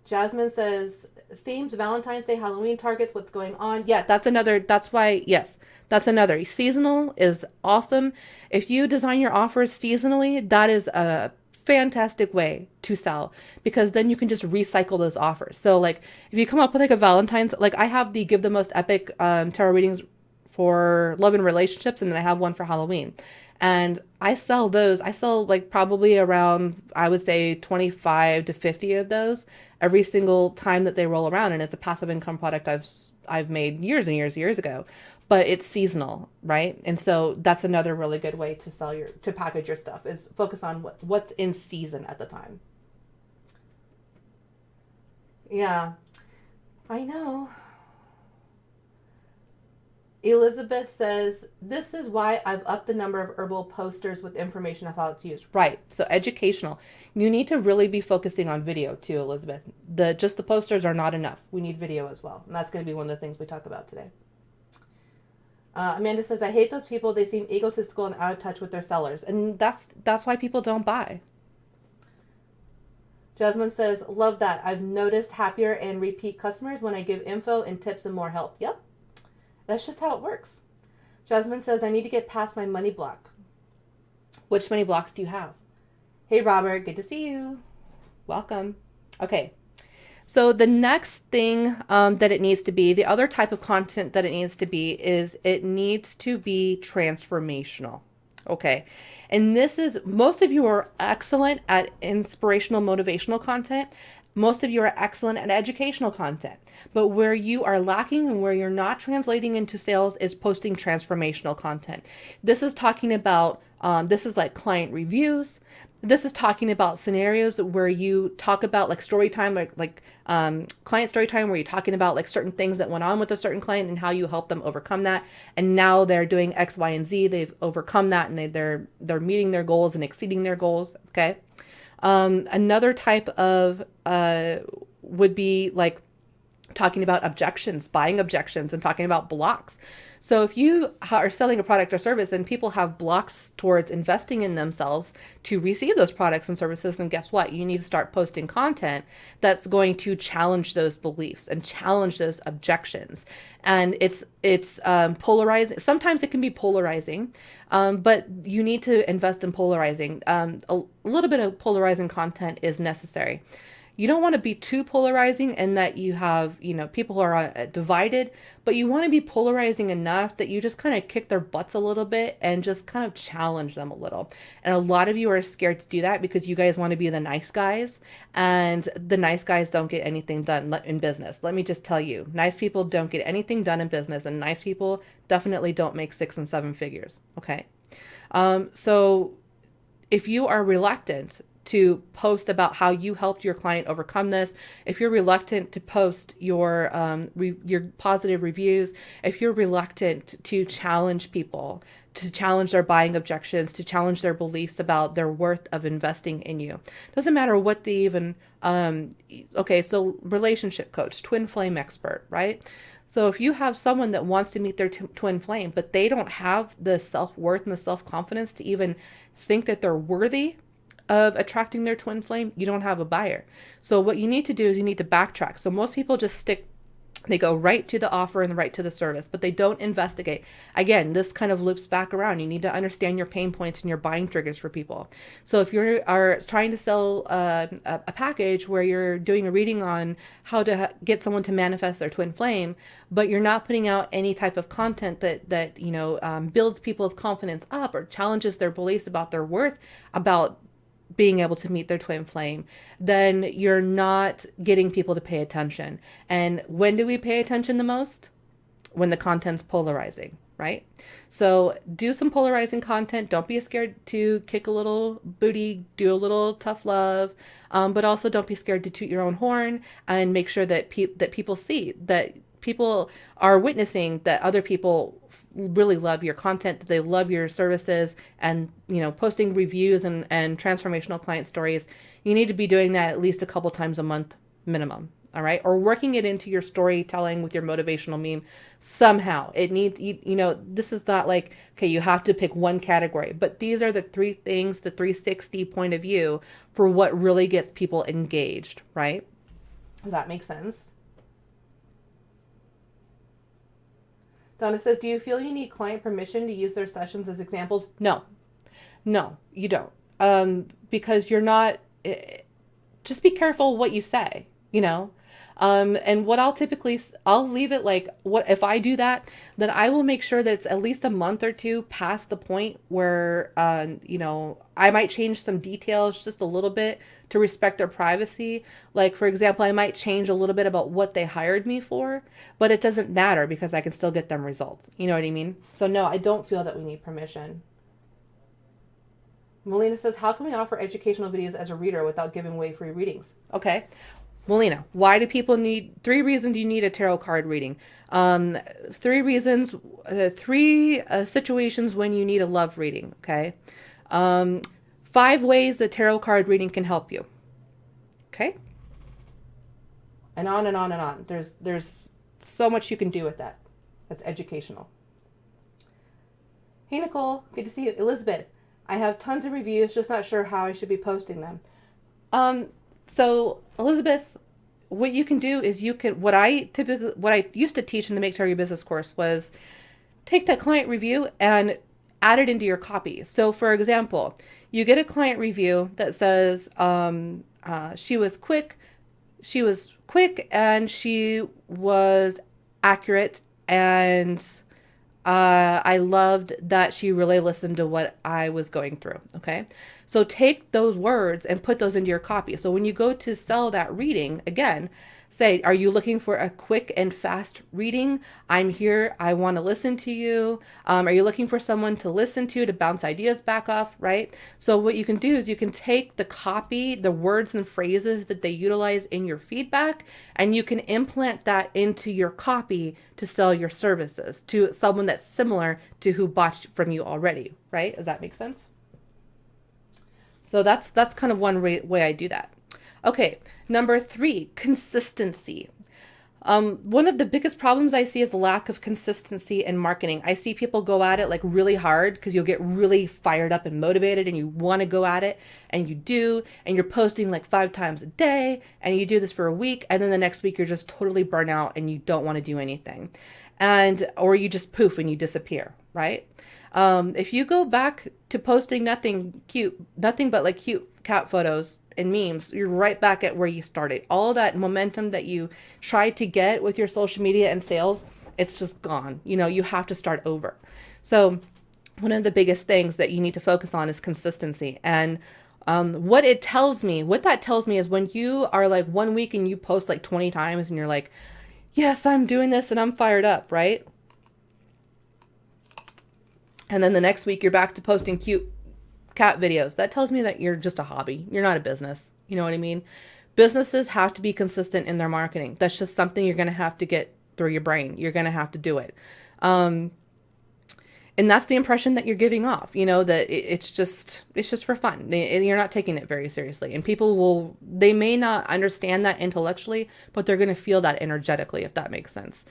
Jasmine says, themes, Valentine's Day, Halloween targets, what's going on? Yeah, that's why, yes, that's another. Seasonal is awesome. If you design your offers seasonally, that is a fantastic way to sell because then you can just recycle those offers. So like if you come up with like a Valentine's, like I have the Give the Most Epic tarot readings for love and relationships, and then I have one for Halloween. And I sell those. I sell like probably around, I would say 25 to 50 of those every single time that they roll around. And it's a passive income product I've made years and years and years ago, but it's seasonal, right? And so that's another really good way to to package your stuff is focus on what's in season at the time. Yeah, I know. Elizabeth says, this is why I've upped the number of herbal posters with information of how it's used. Right. So educational. You need to really be focusing on video too, Elizabeth. Just the posters are not enough. We need video as well. And that's going to be one of the things we talk about today. Amanda says, I hate those people. They seem egotistical and out of touch with their sellers. And that's why people don't buy. Jasmine says, love that. I've noticed happier and repeat customers when I give info and tips and more help. Yep. That's just how it works. Jasmine says, I need to get past my money block. Which money blocks do you have? Hey, Robert. Good to see you. Welcome. Okay. So the next thing that it needs to be, the other type of content that it needs to be is it needs to be transformational. Okay. And this is, most of you are excellent at inspirational, motivational content. Most of you are excellent at educational content, but where you are lacking and where you're not translating into sales is posting transformational content. This is talking about, this is like client reviews. This is talking about scenarios where you talk about like story time, like client story time, where you're talking about like certain things that went on with a certain client and how you help them overcome that. And now they're doing X, Y, and Z. They've overcome that and they're meeting their goals and exceeding their goals. Okay. Another type of would be like talking about objections, buying objections, and talking about blocks. So if you are selling a product or service and people have blocks towards investing in themselves to receive those products and services, then guess what? You need to start posting content that's going to challenge those beliefs and challenge those objections. And it's polarizing. Sometimes it can be polarizing, but you need to invest in polarizing. A little bit of polarizing content is necessary. You don't want to be too polarizing in that you have, people who are divided, but you want to be polarizing enough that you just kind of kick their butts a little bit and just kind of challenge them a little. And a lot of you are scared to do that because you guys want to be the nice guys, and the nice guys don't get anything done in business. Let me just tell you, nice people don't get anything done in business, and nice people definitely don't make 6 and 7 figures. Okay. So if you are reluctant to post about how you helped your client overcome this, if you're reluctant to post your positive reviews, if you're reluctant to challenge people, to challenge their buying objections, to challenge their beliefs about their worth of investing in you, doesn't matter what they even, okay, so relationship coach, twin flame expert, right? So if you have someone that wants to meet their twin flame, but they don't have the self-worth and the self-confidence to even think that they're worthy of attracting their twin flame, you don't have a buyer. So what you need to do is you need to backtrack. So most people just stick They go right to the offer and right to the service, but they don't investigate. Again, this kind of loops back around. You need to understand your pain points and your buying triggers for people. So if you are trying to sell a package where you're doing a reading on how to get someone to manifest their twin flame, but you're not putting out any type of content that builds people's confidence up or challenges their beliefs about their worth, about being able to meet their twin flame, then you're not getting people to pay attention. And when do we pay attention the most? When the content's polarizing, right? So do some polarizing content. Don't be scared to kick a little booty, do a little tough love, but also don't be scared to toot your own horn and make sure that that people see that people are witnessing that other people really love your content, that they love your services, and posting reviews and transformational client stories. You need to be doing that at least a couple times a month minimum. All right, or working it into your storytelling with your motivational meme somehow. It needs, this is not like, okay, you have to pick one category, but these are the three things, the 360 point of view for what really gets people engaged, right? Does that make sense? Donna says, do you feel you need client permission to use their sessions as examples? No, no, you don't. Because you're not, just be careful what you say, and what I'll leave it like, what if I do that, then I will make sure that it's at least a month or two past the point where, I might change some details just a little bit to respect their privacy. Like, for example, I might change a little bit about what they hired me for, but it doesn't matter because I can still get them results. You know what I mean? So no, I don't feel that we need permission. Melina says, how can we offer educational videos as a reader without giving away free readings? Okay. Melina, why do people need 3 reasons you need a tarot card reading? 3 reasons, 3 situations when you need a love reading. Okay. 5 ways the tarot card reading can help you. Okay. And on and on and on. There's so much you can do with that. That's educational. Hey, Nicole. Good to see you. Elizabeth, I have tons of reviews, just not sure how I should be posting them. So Elizabeth, what you can do is what I used to teach in the Make Tarot Your Business course was take that client review and add it into your copy. So for example, you get a client review that says, she was quick and she was accurate, and I loved that she really listened to what I was going through. Okay. So take those words and put those into your copy. So when you go to sell that reading, again, say, are you looking for a quick and fast reading? I'm here. I want to listen to you. Are you looking for someone to listen to bounce ideas back off, right? So what you can do is you can take the copy, the words and phrases that they utilize in your feedback, and you can implant that into your copy to sell your services to someone that's similar to who bought from you already, right? Does that make sense? So that's kind of one way I do that. Okay, number 3, consistency. One of the biggest problems I see is the lack of consistency in marketing. I see people go at it like really hard because you'll get really fired up and motivated and you want to go at it, and you do, and you're posting like 5 times a day, and you do this for a week, and then the next week you're just totally burnt out and you don't want to do anything. Or you just poof and you disappear, right? If you go back to posting nothing but like cute cat photos and memes, you're right back at where you started. All that momentum that you tried to get with your social media and sales, it's just gone. You have to start over. So one of the biggest things that you need to focus on is consistency. And what that tells me is when you are like 1 week and you post like 20 times and you're like, yes, I'm doing this and I'm fired up, right? And then the next week you're back to posting cute cat videos. That tells me that you're just a hobby. You're not a business. You know what I mean? Businesses have to be consistent in their marketing. That's just something you're going to have to get through your brain. You're going to have to do it. And that's the impression that you're giving off, that it's just for fun. You're not taking it very seriously. And people they may not understand that intellectually, but they're going to feel that energetically, if that makes sense.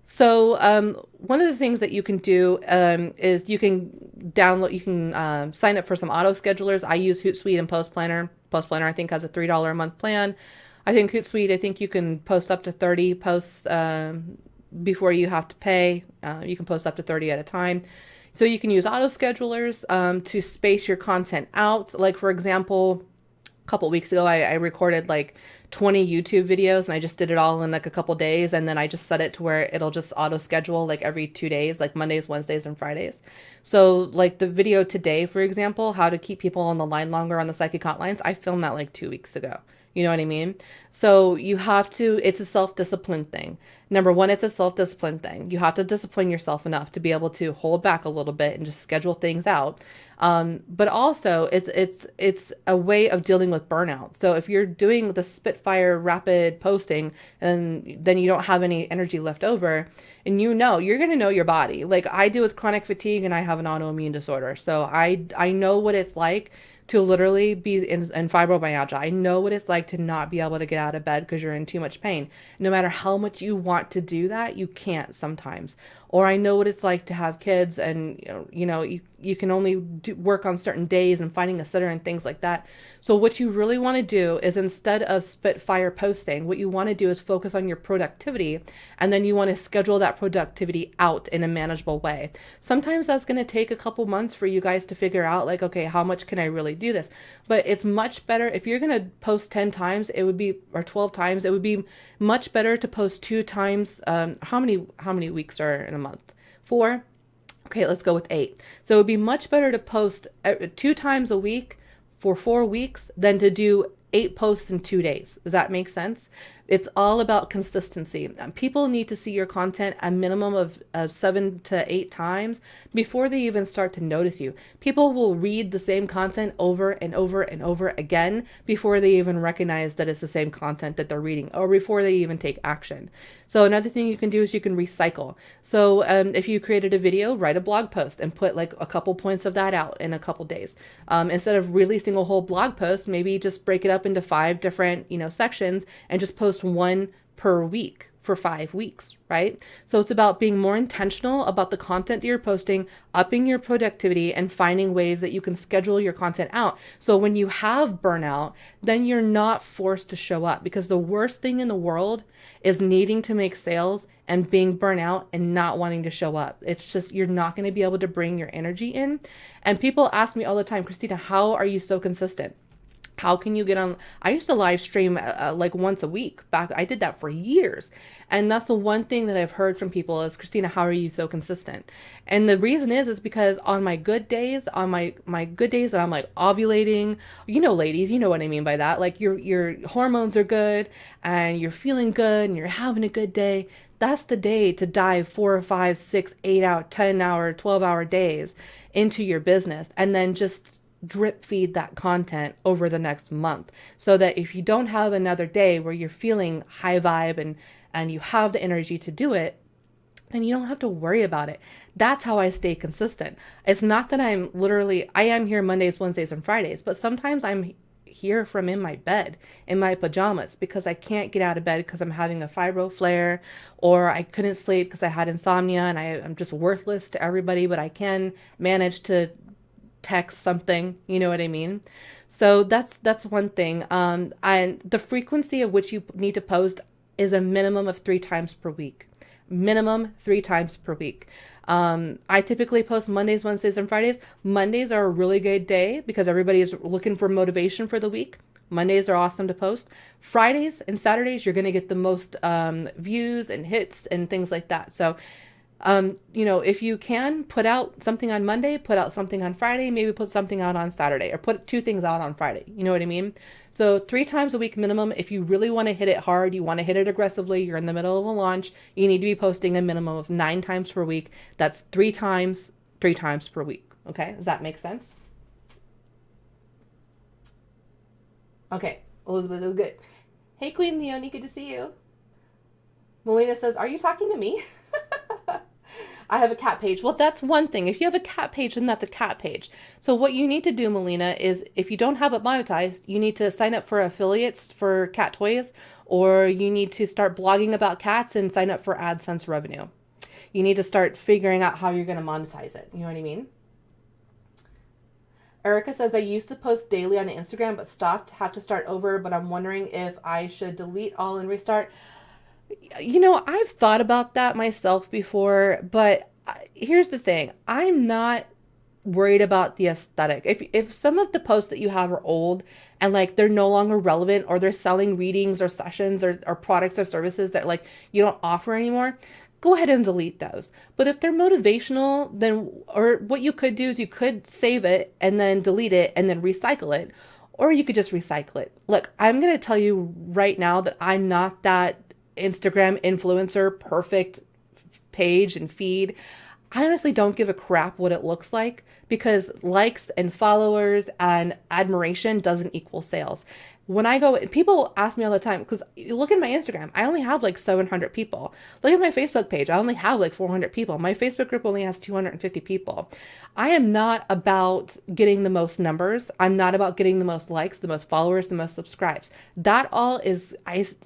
So one of the things that you can do is you can sign up for some auto schedulers. I use Hootsuite and Post Planner. Post Planner, I think, has a $3 a month plan. I think Hootsuite, I think you can post up to 30 posts before you have to pay. You can post up to 30 at a time. So you can use auto schedulers to space your content out. Like, for example, couple weeks ago, I recorded like 20 YouTube videos and I just did it all in like a couple days. And then I just set it to where it'll just auto schedule like every 2 days, like Mondays, Wednesdays, and Fridays. So like the video today, for example, how to keep people on the line longer on the psychic hotlines, I filmed that like 2 weeks ago. You know what I mean? So you have to, it's a self-discipline thing. Number one, it's a self-discipline thing. You have to discipline yourself enough to be able to hold back a little bit and just schedule things out. But also it's a way of dealing with burnout. So if you're doing the Spitfire rapid posting and then you don't have any energy left over, and you're going to know your body. Like I do with chronic fatigue and I have an autoimmune disorder. So I know what it's like to literally be in fibromyalgia. I know what it's like to not be able to get out of bed because you're in too much pain. No matter how much you want to do that, you can't sometimes. Or I know what it's like to have kids and you can only work on certain days and finding a sitter and things like that. So what you really want to do is instead of Spitfire posting, what you want to do is focus on your productivity, and then you want to schedule that productivity out in a manageable way. Sometimes that's going to take a couple months for you guys to figure out like, okay, how much can I really do this? But it's much better if you're going to post 10 times, it would be, or 12 times, it would be much better to post 2 times. How many weeks are in a month? 4? Okay, let's go with 8. So it would be much better to post 2 times a week for 4 weeks than to do 8 posts in 2 days. Does that make sense? It's all about consistency. People need to see your content a minimum of 7 to 8 times before they even start to notice you. People will read the same content over and over and over again before they even recognize that it's the same content that they're reading, or before they even take action. So another thing you can do is you can recycle. So if you created a video, write a blog post and put like a couple points of that out in a couple days. Instead of releasing a whole blog post, maybe just break it up into 5 different sections and just post one per week for 5 weeks, right? So it's about being more intentional about the content that you're posting, upping your productivity, and finding ways that you can schedule your content out. So when you have burnout, then you're not forced to show up, because the worst thing in the world is needing to make sales and being burnt out and not wanting to show up. It's just, you're not going to be able to bring your energy in. And people ask me all the time, Christina, how are you so consistent? How can you get on? I used to live stream like once a week back. I did that for years. And that's the one thing that I've heard from people is, Christina, how are you so consistent? And the reason is because on my good days, on my good days that I'm like ovulating, ladies, you know what I mean by that. Like your hormones are good and you're feeling good and you're having a good day. That's the day to dive 4 or 5, 6, 8 out, 10 hour, 12-hour days into your business, and then just drip feed that content over the next month, so that if you don't have another day where you're feeling high vibe and you have the energy to do it, then you don't have to worry about it. That's how I stay consistent. It's not that I am here Mondays, Wednesdays, and Fridays, but sometimes I'm here from in my bed in my pajamas because I can't get out of bed because I'm having a fibro flare, or I couldn't sleep because I had insomnia and I'm just worthless to everybody, but I can manage to text something, you know what I mean? So that's one thing. And the frequency of which you need to post is a minimum of 3 times per week. Minimum 3 times per week. I typically post Mondays, Wednesdays, and Fridays. Mondays are a really good day because everybody is looking for motivation for the week. Mondays are awesome to post. Fridays and Saturdays, you're going to get the most views and hits and things like that. So if you can put out something on Monday, put out something on Friday, maybe put something out on Saturday, or put 2 things out on Friday. You know what I mean? So 3 times a week minimum. If you really want to hit it hard, you want to hit it aggressively, you're in the middle of a launch, you need to be posting a minimum of 9 times per week. That's 3 times per week. Okay. Does that make sense? Okay. Elizabeth is good. Hey, Queen Leonie, good to see you. Melina says, are you talking to me? I have a cat page. Well, that's one thing. If you have a cat page, then that's a cat page. So what you need to do, Melina, is if you don't have it monetized, you need to sign up for affiliates for cat toys, or you need to start blogging about cats and sign up for AdSense revenue. You need to start figuring out how you're going to monetize it. You know what I mean? Erica says, I used to post daily on Instagram but stopped. Have to start over, but I'm wondering if I should delete all and restart. I've thought about that myself before, but here's the thing. I'm not worried about the aesthetic. If some of the posts that you have are old and like they're no longer relevant, or they're selling readings or sessions, or products or services that like you don't offer anymore, go ahead and delete those. But if they're motivational, then, or what you could do is you could save it and then delete it and then recycle it, or you could just recycle it. Look, I'm going to tell you right now that I'm not that Instagram influencer perfect page and feed. I honestly don't give a crap what it looks like, because likes and followers and admiration doesn't equal sales. When I go, people ask me all the time, because look at my Instagram, I only have like 700 people. Look at my Facebook page, I only have like 400 people. My Facebook group only has 250 people. I am not about getting the most numbers. I'm not about getting the most likes, the most followers, the most subscribes. That all is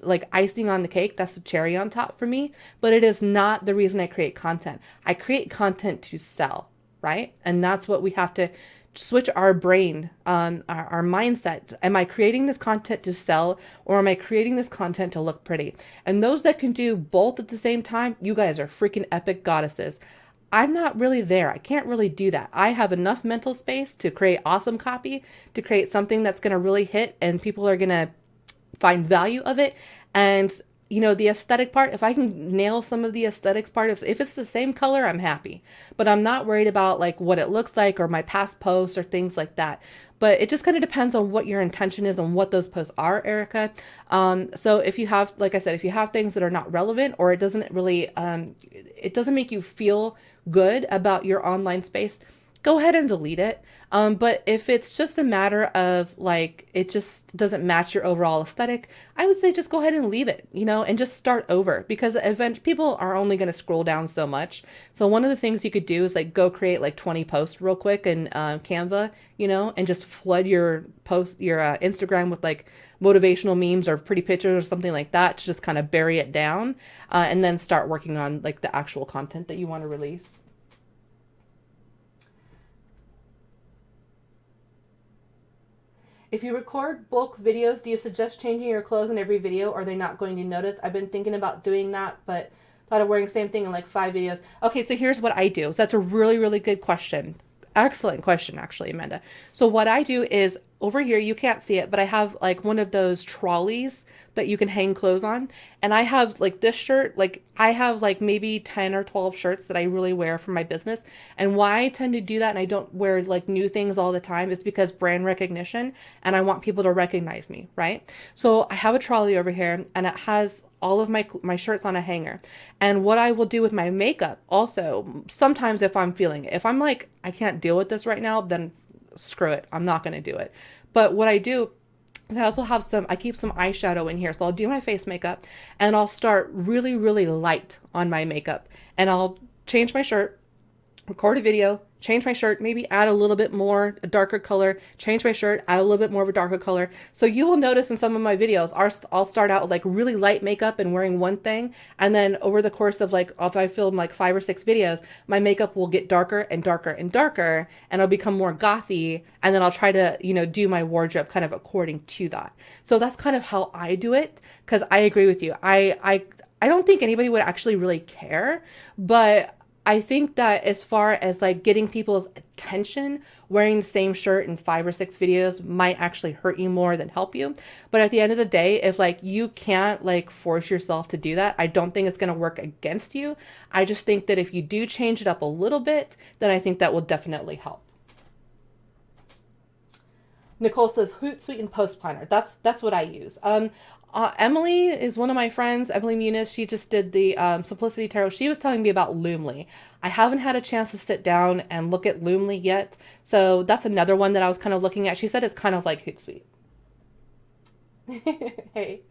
like icing on the cake. That's the cherry on top for me, but it is not the reason I create content. I create content to sell, right? And that's what we have to switch our brain, our mindset. Am I creating this content to sell, or am I creating this content to look pretty? And those that can do both at the same time, you guys are freaking epic goddesses. I'm not really there. I can't really do that. I have enough mental space to create awesome copy, to create something that's going to really hit and people are going to find value of it. And the aesthetic part, if I can nail some of the aesthetics part, if it's the same color, I'm happy. But I'm not worried about like what it looks like or my past posts or things like that. But it just kind of depends on what your intention is and what those posts are, Erica. So if you have, like I said, if you have things that are not relevant, or it doesn't really, it doesn't make you feel good about your online space, go ahead and delete it. But if it's just a matter of like, it just doesn't match your overall aesthetic, I would say just go ahead and leave it, and just start over, because people are only going to scroll down so much. So one of the things you could do is like go create like 20 posts real quick in Canva, and just flood your Instagram with like motivational memes or pretty pictures or something like that to just kind of bury it down, and then start working on like the actual content that you want to release. If you record bulk videos, do you suggest changing your clothes in every video, or are they not going to notice? I've been thinking about doing that, but thought of wearing the same thing in like 5 videos. Okay, so here's what I do. So that's a really, really good question. Excellent question, actually, Amanda. So what I do is, over here, you can't see it, but I have like one of those trolleys that you can hang clothes on. And I have like this shirt, like I have like maybe 10 or 12 shirts that I really wear for my business. And why I tend to do that and I don't wear like new things all the time is because brand recognition, and I want people to recognize me, right? So I have a trolley over here and it has all of my shirts on a hanger. And what I will do with my makeup also, sometimes if I'm feeling it, if I'm like, I can't deal with this right now, then screw it. I'm not going to do it. But what I do, I also have I keep some eyeshadow in here. So I'll do my face makeup and I'll start really, really light on my makeup, and I'll change my shirt, record a video, change my shirt, maybe add a little bit more, a darker color, change my shirt, add a little bit more of a darker color. So you will notice in some of my videos, I'll start out with like really light makeup and wearing one thing. And then over the course of like, if I film like 5 or 6 videos, my makeup will get darker and darker and darker, and I'll become more gothy. And then I'll try to, do my wardrobe kind of according to that. So that's kind of how I do it. Cause I agree with you. I don't think anybody would actually really care, but I think that as far as like getting people's attention, wearing the same shirt in 5 or 6 videos might actually hurt you more than help you. But at the end of the day, if like you can't like force yourself to do that, I don't think it's going to work against you. I just think that if you do change it up a little bit, then I think that will definitely help. Nicole says Hootsuite and Post Planner. That's what I use. Emily is one of my friends, Emily Muniz. She just did the Simplicity Tarot. She was telling me about Loomly. I haven't had a chance to sit down and look at Loomly yet. So that's another one that I was kind of looking at. She said it's kind of like Hootsuite. Hey.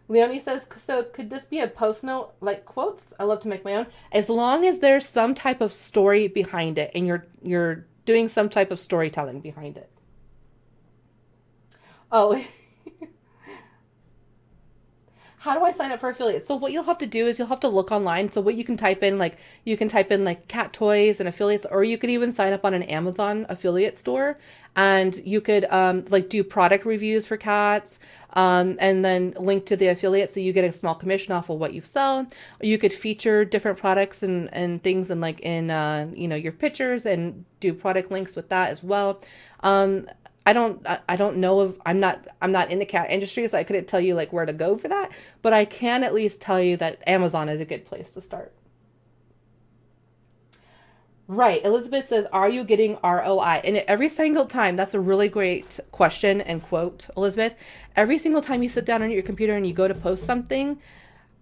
Leonie says, so could this be a post note like quotes? I love to make my own. As long as there's some type of story behind it and you're doing some type of storytelling behind it. Oh, How do I sign up for affiliates? So what you'll have to do is you'll have to look online. So what you can type in, like you can type in like cat toys and affiliates, or you could even sign up on an Amazon affiliate store, and you could like do product reviews for cats, and then link to the affiliate so you get a small commission off of what you sell. You could feature different products and things and like in your pictures and do product links with that as well. I don't know if I'm not in the cat industry, so I couldn't tell you like where to go for that, but I can at least tell you that Amazon is a good place to start. Right. Elizabeth says, "Are you getting ROI?" And every single time, that's a really great question and quote, Elizabeth. Every single time you sit down on your computer and you go to post something,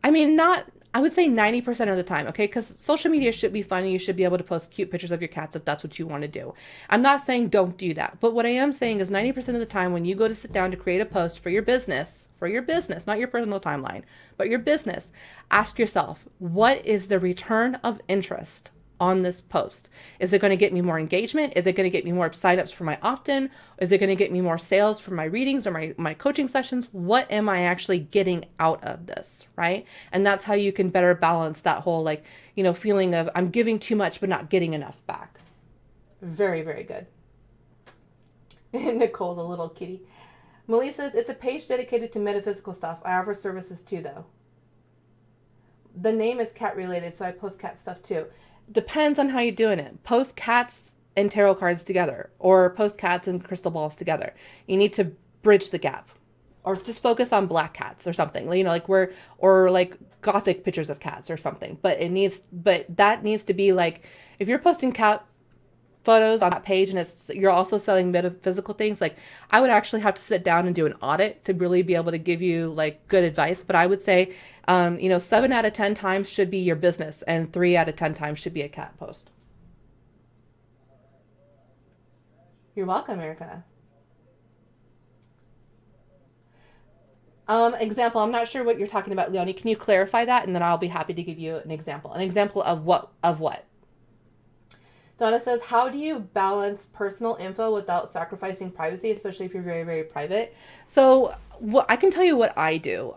I mean, not, I would say 90% of the time, okay? Because social media should be fun and you should be able to post cute pictures of your cats if that's what you want to do. I'm not saying don't do that. But what I am saying is 90% of the time when you go to sit down to create a post for your business, not your personal timeline, but your business, ask yourself, what is the return of interest on this post? Is it going to get me more engagement? Is it going to get me more signups for my opt-in? Is it going to get me more sales for my readings or my coaching sessions? What am I actually getting out of this, right? And that's how you can better balance that whole like, feeling of I'm giving too much but not getting enough back. Very, very good. Nicole's a little kitty. Melissa says, it's a page dedicated to metaphysical stuff. I offer services too, though. The name is cat related, so I post cat stuff too. Depends on how you're doing it. Post cats and tarot cards together, or post cats and crystal balls together. You need to bridge the gap, or just focus on black cats or something. Or like gothic pictures of cats or something. But that needs to be like, if you're posting cat photos on that page and you're also selling metaphysical things, like I would actually have to sit down and do an audit to really be able to give you like good advice. But I would say 7 out of 10 times should be your business and 3 out of 10 times should be a cat post. You're welcome, Erica. Example, I'm not sure what you're talking about, Leonie. Can you clarify that? And then I'll be happy to give you an example. An example of what? Donna says, how do you balance personal info without sacrificing privacy, especially if you're very, very private? So I can tell you what I do.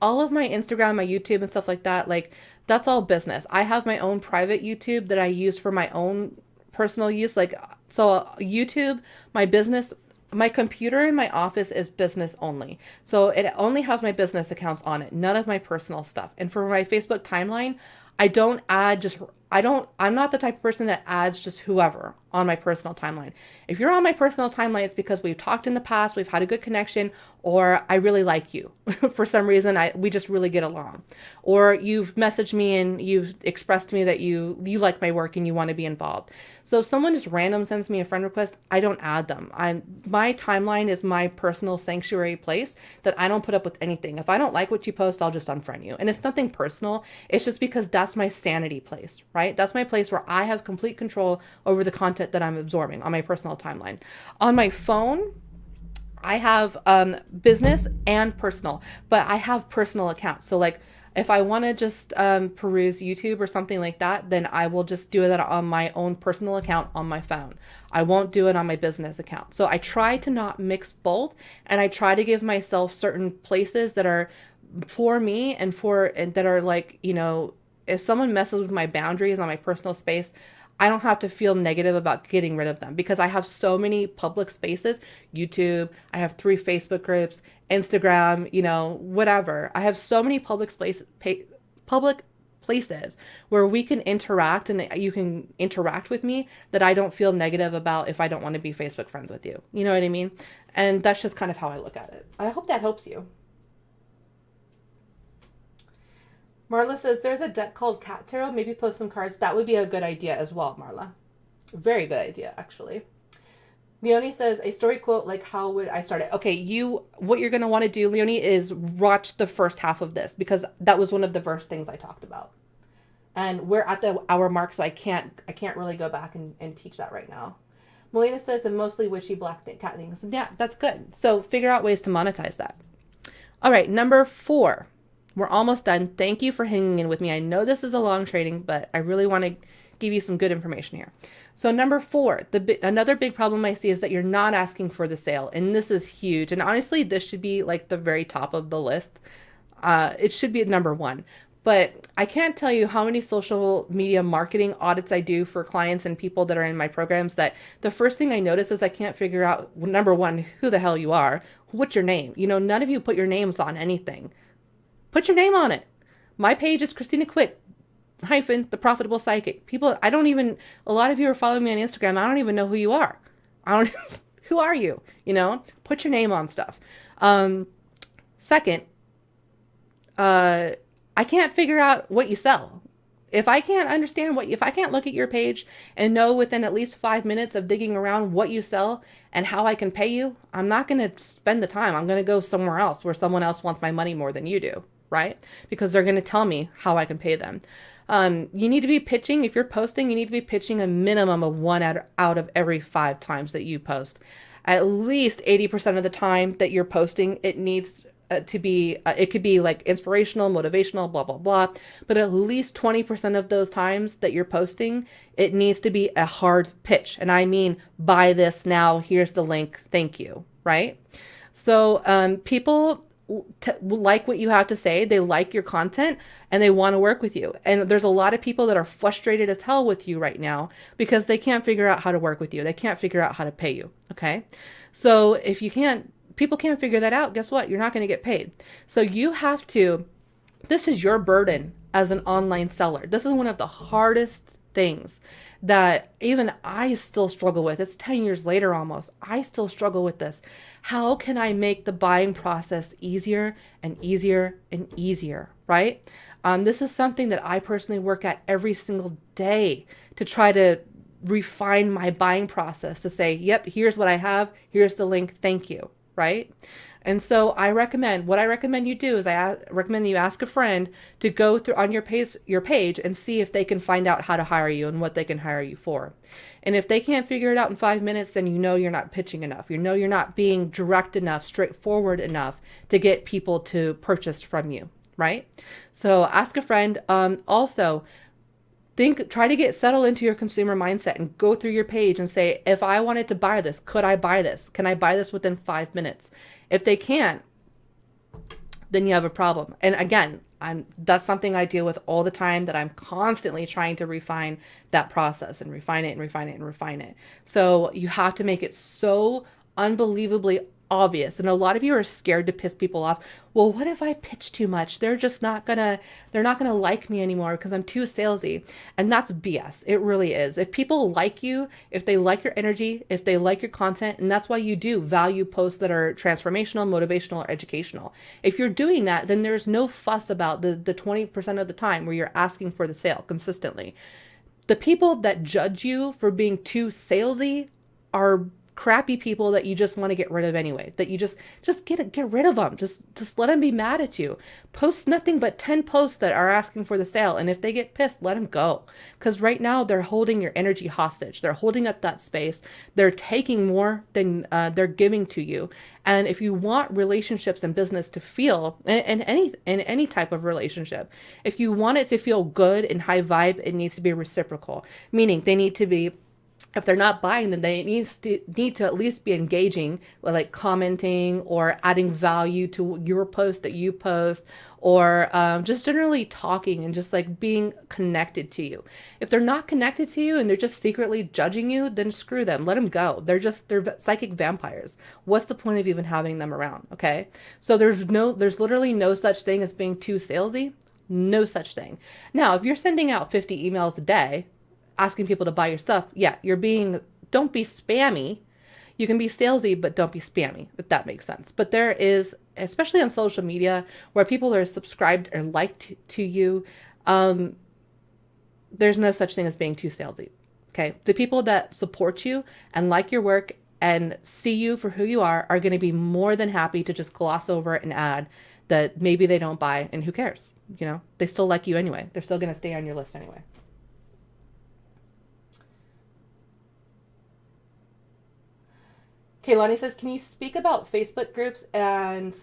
All of my Instagram, my YouTube and stuff like that, like that's all business. I have my own private YouTube that I use for my own personal use. Like, so YouTube, my business, my computer in my office is business only. So it only has my business accounts on it, none of my personal stuff. And for my Facebook timeline, I'm not the type of person that adds just whoever on my personal timeline. If you're on my personal timeline, it's because we've talked in the past, we've had a good connection, or I really like you. For some reason, we just really get along. Or you've messaged me and you've expressed to me that you like my work and you want to be involved. So if someone just random sends me a friend request, I don't add them. My timeline is my personal sanctuary place that I don't put up with anything. If I don't like what you post, I'll just unfriend you. And it's nothing personal. It's just because that's my sanity place, right? That's my place where I have complete control over the content that I'm absorbing on my personal timeline. On my phone, I have business and personal, but I have personal accounts. So like if I want to just peruse YouTube or something like that, then I will just do that on my own personal account on my phone. I won't do it on my business account. So I try to not mix both, and I try to give myself certain places that are for me and that are like, if someone messes with my boundaries on my personal space, I don't have to feel negative about getting rid of them because I have so many public spaces. YouTube, I have 3 Facebook groups, Instagram, whatever. I have so many public places where we can interact and you can interact with me that I don't feel negative about if I don't want to be Facebook friends with you. You know what I mean? And that's just kind of how I look at it. I hope that helps you. Marla says, there's a deck called Cat Tarot. Maybe post some cards. That would be a good idea as well, Marla. Very good idea, actually. Leonie says, a story quote, like, how would I start it? Okay, what you're going to want to do, Leonie, is watch the first half of this because that was one of the first things I talked about. And we're at the hour mark, so I can't really go back and teach that right now. Melina says, and mostly witchy black cat things. Yeah, that's good. So figure out ways to monetize that. All right, number 4. We're almost done. Thank you for hanging in with me. I know this is a long training, but I really want to give you some good information here. So number 4, another big problem I see is that you're not asking for the sale. And this is huge. And honestly, this should be like the very top of the list. It should be at number one. But I can't tell you how many social media marketing audits I do for clients and people that are in my programs that the first thing I notice is I can't figure out, number one, who the hell you are. What's your name? None of you put your names on anything. Put your name on it. My page is Christina Quick hyphen the profitable psychic. People, I don't even, a lot of you are following me on Instagram. I don't even know who you are. I don't, who are you? Put your name on stuff. Second, I can't figure out what you sell. If I can't understand if I can't look at your page and know within at least 5 minutes of digging around what you sell and how I can pay you, I'm not going to spend the time. I'm going to go somewhere else where someone else wants my money more than you do, right? Because they're going to tell me how I can pay them. You need to be pitching. If you're posting, you need to be pitching a minimum of one out of every 5 times that you post. At least 80% of the time that you're posting, it needs to be, it could be like inspirational, motivational, blah, blah, blah. But at least 20% of those times that you're posting, it needs to be a hard pitch. And I mean, buy this now. Here's the link. Thank you. Right? So people like what you have to say. They like your content and they want to work with you. And there's a lot of people that are frustrated as hell with you right now because they can't figure out how to work with you. They can't figure out how to pay you. Okay. So if people can't figure that out, guess what? You're not going to get paid. So you have to, this is your burden as an online seller. This is one of the hardest things that even I still struggle with. It's 10 years later almost. I still struggle with this. How can I make the buying process easier and easier and easier, right? This is something that I personally work at every single day to try to refine my buying process to say, yep, here's what I have. Here's the link. Thank you. Right? And so what I recommend you do is recommend you ask a friend to go through on your page and see if they can find out how to hire you and what they can hire you for. And if they can't figure it out in 5 minutes, then you're not pitching enough. You're not being direct enough, straightforward enough to get people to purchase from you. Right? So ask a friend. Also, try to get settled into your consumer mindset and go through your page and say, if I wanted to buy this, could I buy this? Can I buy this within 5 minutes? If they can't, then you have a problem. And again, that's something I deal with all the time, that I'm constantly trying to refine that process and refine it and refine it and refine it. So you have to make it so unbelievably obvious. And a lot of you are scared to piss people off. Well, what if I pitch too much? They're not gonna like me anymore because I'm too salesy. And that's BS. It really is. If people like you, if they like your energy, if they like your content, and that's why you do value posts that are transformational, motivational, or educational. If you're doing that, then there's no fuss about the 20% of the time where you're asking for the sale consistently. The people that judge you for being too salesy are crappy people that you just want to get rid of anyway, that you just get rid of them. Just let them be mad at you. Post nothing but 10 posts that are asking for the sale. And if they get pissed, let them go. Because right now they're holding your energy hostage. They're holding up that space. They're taking more than they're giving to you. And if you want relationships and business to feel, in any type of relationship, if you want it to feel good and high vibe, it needs to be reciprocal. Meaning they need to be, if they're not buying, then they need to at least be engaging, like commenting or adding value to your post that you post, or just generally talking and just like being connected to you. If they're not connected to you and they're just secretly judging you, then screw them. Let them go. They're psychic vampires. What's the point of even having them around? Okay. So there's literally no such thing as being too salesy. No such thing. Now, if you're sending out 50 emails a day, asking people to buy your stuff, yeah, don't be spammy. You can be salesy, but don't be spammy, if that makes sense. But there is, especially on social media, where people are subscribed or liked to you, there's no such thing as being too salesy. Okay. The people that support you and like your work and see you for who you are going to be more than happy to just gloss over it and add that maybe they don't buy, and who cares? They still like you anyway. They're still going to stay on your list anyway. Okay, Lonnie says, can you speak about Facebook groups and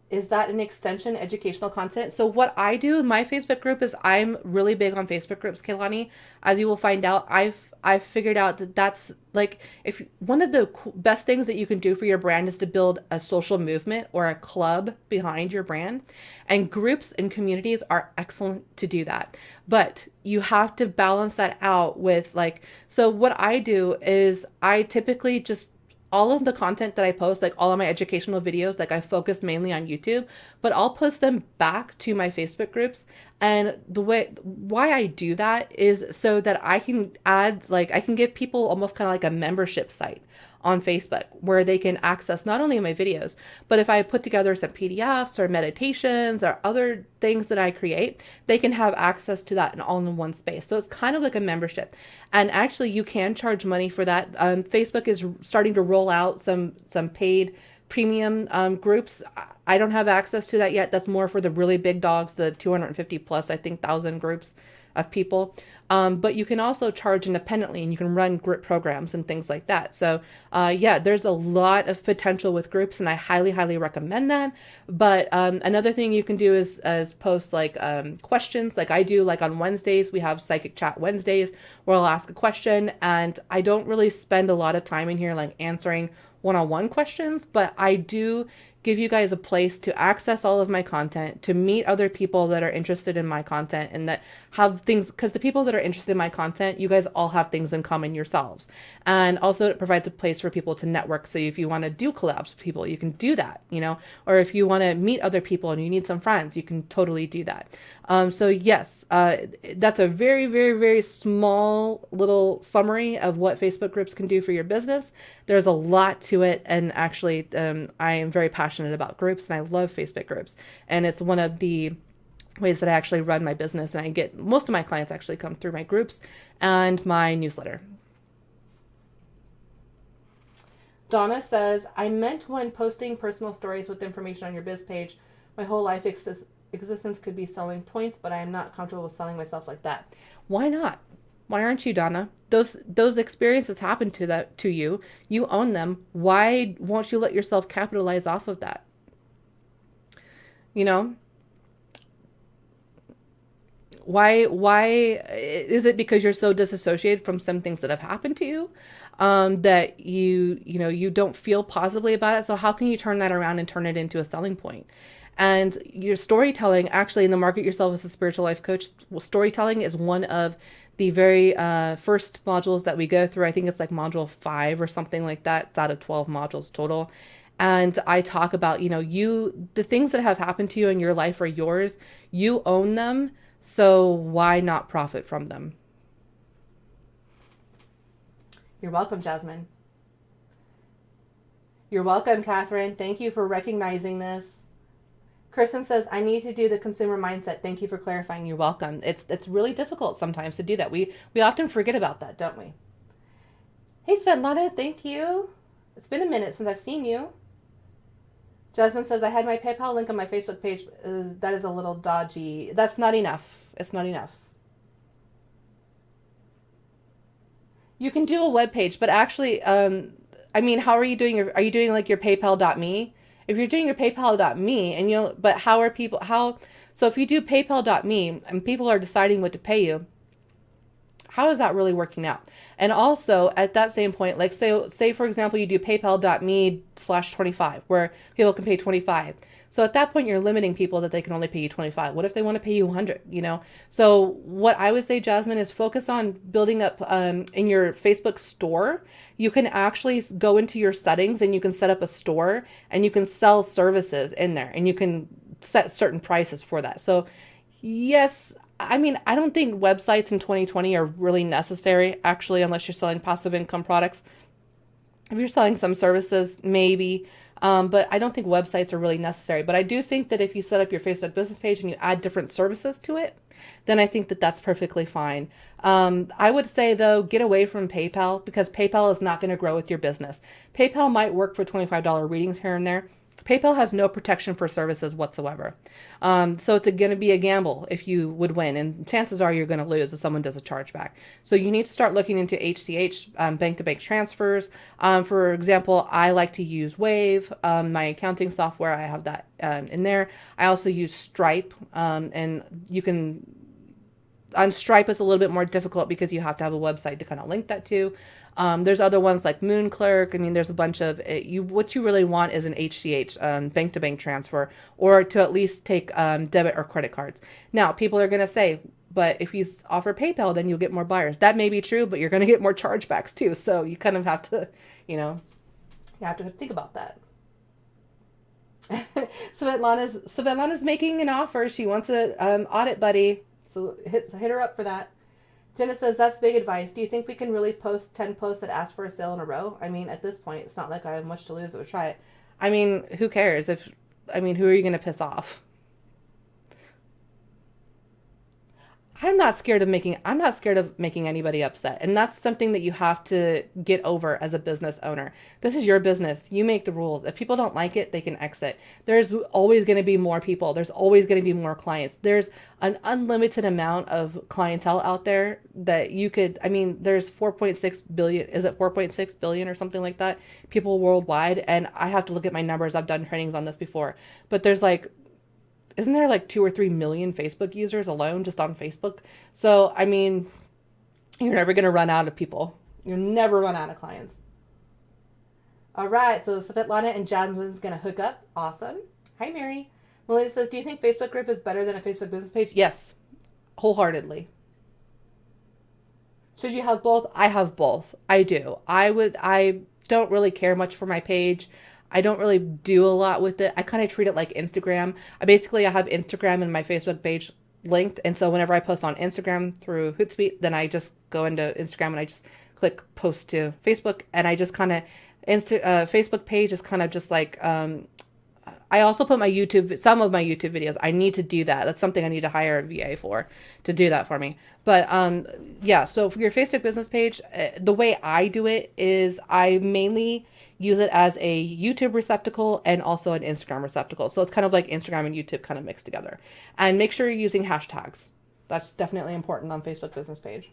Is that an extension educational content? So what I do in my Facebook group is I'm really big on Facebook groups, Kaylani. As you will find out, I've figured out that that's like if one of the best things that you can do for your brand is to build a social movement or a club behind your brand. And groups and communities are excellent to do that. But you have to balance that out with like so what I do is I typically just all of the content that I post, like all of my educational videos, like I focus mainly on YouTube, but I'll post them back to my Facebook groups. And the way why I do that is so that I can add like I can give people almost kind of like a membership site on Facebook where they can access not only my videos, but if I put together some PDFs or meditations or other things that I create, they can have access to that in all in one space. So it's kind of like a membership. And actually you can charge money for that. Facebook is starting to roll out some paid premium groups. I don't have access to that yet. That's more for the really big dogs, the 250 plus, I think, thousand groups of people. But you can also charge independently and you can run group programs and things like that. So yeah, there's a lot of potential with groups and I highly, highly recommend that. But another thing you can do is post like questions like I do like on Wednesdays, we have Psychic Chat Wednesdays where I'll ask a question and I don't really spend a lot of time in here like answering one-on-one questions, but I do give you guys a place to access all of my content, to meet other people that are interested in my content and that have things, because the people that are interested in my content, you guys all have things in common yourselves. And also it provides a place for people to network. So if you want to do collabs with people, you can do that, you know, or if you want to meet other people and you need some friends, you can totally do that. So yes, that's a very, very, very small little summary of what Facebook groups can do for your business. There's a lot to it. And actually, I am very passionate about groups and I love Facebook groups. And it's one of the ways that I actually run my business. And I get most of my clients actually come through my groups and my newsletter. Donna says, I meant when posting personal stories with information on your biz page, my whole life existence could be selling points, but I am not comfortable with selling myself like that. Why not? Why aren't you, Donna? Those experiences happened to you. You own them. Why won't you let yourself capitalize off of that? You know? Why is it because you're so disassociated from some things that have happened to you that you don't feel positively about it? So how can you turn that around and turn it into a selling point? And your storytelling, actually, in the Market Yourself as a Spiritual Life Coach, storytelling is one of the very first modules that we go through. I think it's like module 5 or something like that. It's out of 12 modules total. And I talk about, the things that have happened to you in your life are yours. You own them. So why not profit from them? You're welcome, Jasmine. You're welcome, Catherine. Thank you for recognizing this. Kristen says, I need to do the consumer mindset. Thank you for clarifying. You're welcome. It's really difficult sometimes to do that. We often forget about that, don't we? Hey, Svetlana, thank you. It's been a minute since I've seen you. Jasmine says, I had my PayPal link on my Facebook page. That is a little dodgy. That's not enough. It's not enough. You can do a web page, but actually, how are you doing are you doing like your PayPal.me? If you're doing your PayPal.me but so if you do PayPal.me and people are deciding what to pay you, how is that really working out? And also at that same point, like say for example, you do PayPal.me/25 where people can pay 25. So at that point, you're limiting people that they can only pay you 25. What if they want to pay you 100, So what I would say, Jasmine, is focus on building up in your Facebook store. You can actually go into your settings and you can set up a store and you can sell services in there and you can set certain prices for that. So yes, I don't think websites in 2020 are really necessary, actually, unless you're selling passive income products. If you're selling some services, maybe. But I don't think websites are really necessary. But I do think that if you set up your Facebook business page and you add different services to it, then I think that that's perfectly fine. I would say, though, get away from PayPal because PayPal is not going to grow with your business. PayPal might work for $25 readings here and there. PayPal has no protection for services whatsoever. So it's going to be a gamble if you would win, and chances are you're going to lose if someone does a chargeback. So you need to start looking into HCH, bank-to-bank transfers. For example, I like to use Wave, my accounting software. I have that in there. I also use Stripe, and you can on Stripe it's a little bit more difficult because you have to have a website to kind of link that to. There's other ones like Moonclerk. I mean, there's a bunch of you. What you really want is an HCH, bank to bank transfer, or to at least take debit or credit cards. Now, people are going to say, but if you offer PayPal, then you'll get more buyers. That may be true, but you're going to get more chargebacks too. So you kind of have to, you have to think about that. Svetlana's making an offer. She wants an audit buddy. So hit her up for that. Jenna says, that's big advice. Do you think we can really post 10 posts that ask for a sale in a row? I mean, at this point, it's not like I have much to lose, but try it. I mean, who cares? Who are you going to piss off? I'm not scared of making anybody upset. And that's something that you have to get over as a business owner. This is your business. You make the rules. If people don't like it, they can exit. There's always going to be more people. There's always going to be more clients. There's an unlimited amount of clientele out there that you could, there's 4.6 billion, is it 4.6 billion or something like that? People worldwide. And I have to look at my numbers. I've done trainings on this before, but there's isn't there like 2 or 3 million Facebook users alone just on Facebook? So, you're never going to run out of people. You'll never run out of clients. All right. So Svetlana and Jasmine's going to hook up. Awesome. Hi, Mary. Melinda says, do you think Facebook group is better than a Facebook business page? Yes. Wholeheartedly. Should you have both? I have both. I do. I don't really care much for my page. I don't really do a lot with it. I kind of treat it like Instagram. I have Instagram and my Facebook page linked. And so whenever I post on Instagram through Hootsuite, then I just go into Instagram and I just click post to Facebook. And I just kind of, Facebook page is kind of just like, I also put some of my YouTube videos. I need to do that. That's something I need to hire a VA for to do that for me. But yeah, so for your Facebook business page, the way I do it is I mainly use it as a YouTube receptacle and also an Instagram receptacle. So it's kind of like Instagram and YouTube kind of mixed together. And make sure you're using hashtags. That's definitely important on Facebook business page.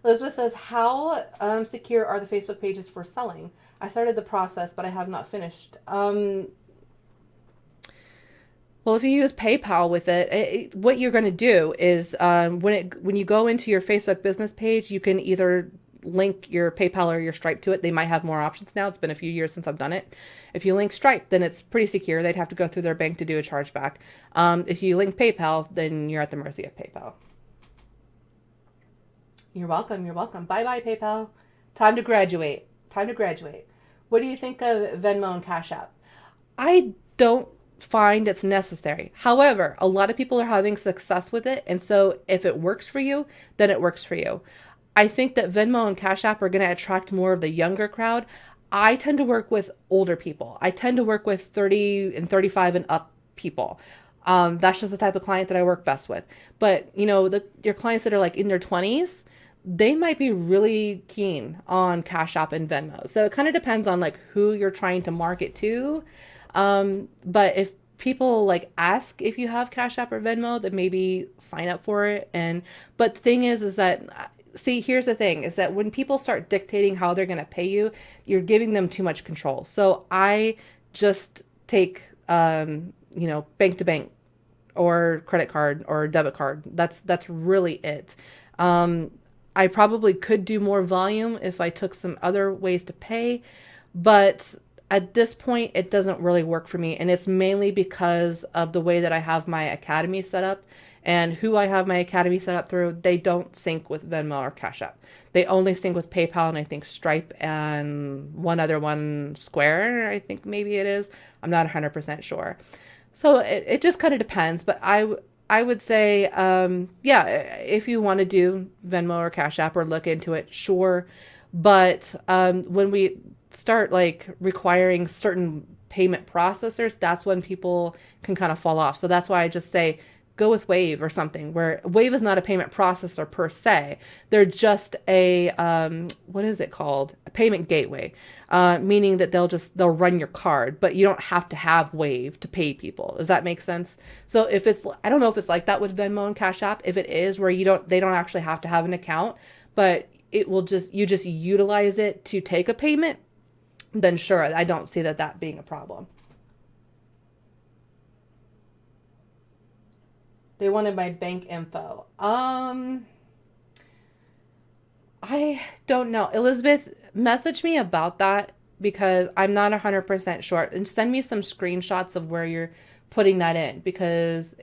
Elizabeth says, how secure are the Facebook pages for selling? I started the process, but I have not finished. Well, if you use PayPal with it, what you're going to do is when you go into your Facebook business page, you can either link your PayPal or your Stripe to it. They might have more options now. It's been a few years since I've done it. If you link Stripe, then it's pretty secure. They'd have to go through their bank to do a chargeback. If you link PayPal, then you're at the mercy of PayPal. You're welcome. You're welcome. Bye-bye, PayPal. Time to graduate. What do you think of Venmo and Cash App? I don't find it's necessary. However, a lot of people are having success with it. And so if it works for you, then it works for you. I think that Venmo and Cash App are going to attract more of the younger crowd. I tend to work with older people. I tend to work with 30 and 35 and up people. That's just the type of client that I work best with. But, your clients that are like in their 20s, they might be really keen on Cash App and Venmo. So it kind of depends on like who you're trying to market to. But if people ask if you have Cash App or Venmo, then maybe sign up for it. But the thing is that, see, here's the thing, is that when people start dictating how they're going to pay you, you're giving them too much control. So I just take, bank to bank or credit card or debit card. That's really it. I probably could do more volume if I took some other ways to pay, but at this point, it doesn't really work for me. And it's mainly because of the way that I have my academy set up and who I have my academy set up through. They don't sync with Venmo or Cash App. They only sync with PayPal and I think Stripe and one other one, Square, I think maybe it is. I'm not 100% sure. So it just kind of depends. But I would say, if you want to do Venmo or Cash App or look into it, sure. But when we start requiring certain payment processors, that's when people can kind of fall off. So that's why I just say, go with Wave or something, where Wave is not a payment processor per se. They're just a, what is it called? A payment gateway, meaning that they'll run your card, but you don't have to have Wave to pay people. Does that make sense? So if it's, I don't know if it's like that with Venmo and Cash App. If it is, where they don't actually have to have an account, but it will you just utilize it to take a payment, then sure, I don't see that being a problem. They wanted my bank info. I don't know. Elizabeth, message me about that because I'm not 100% sure. And send me some screenshots of where you're putting that in because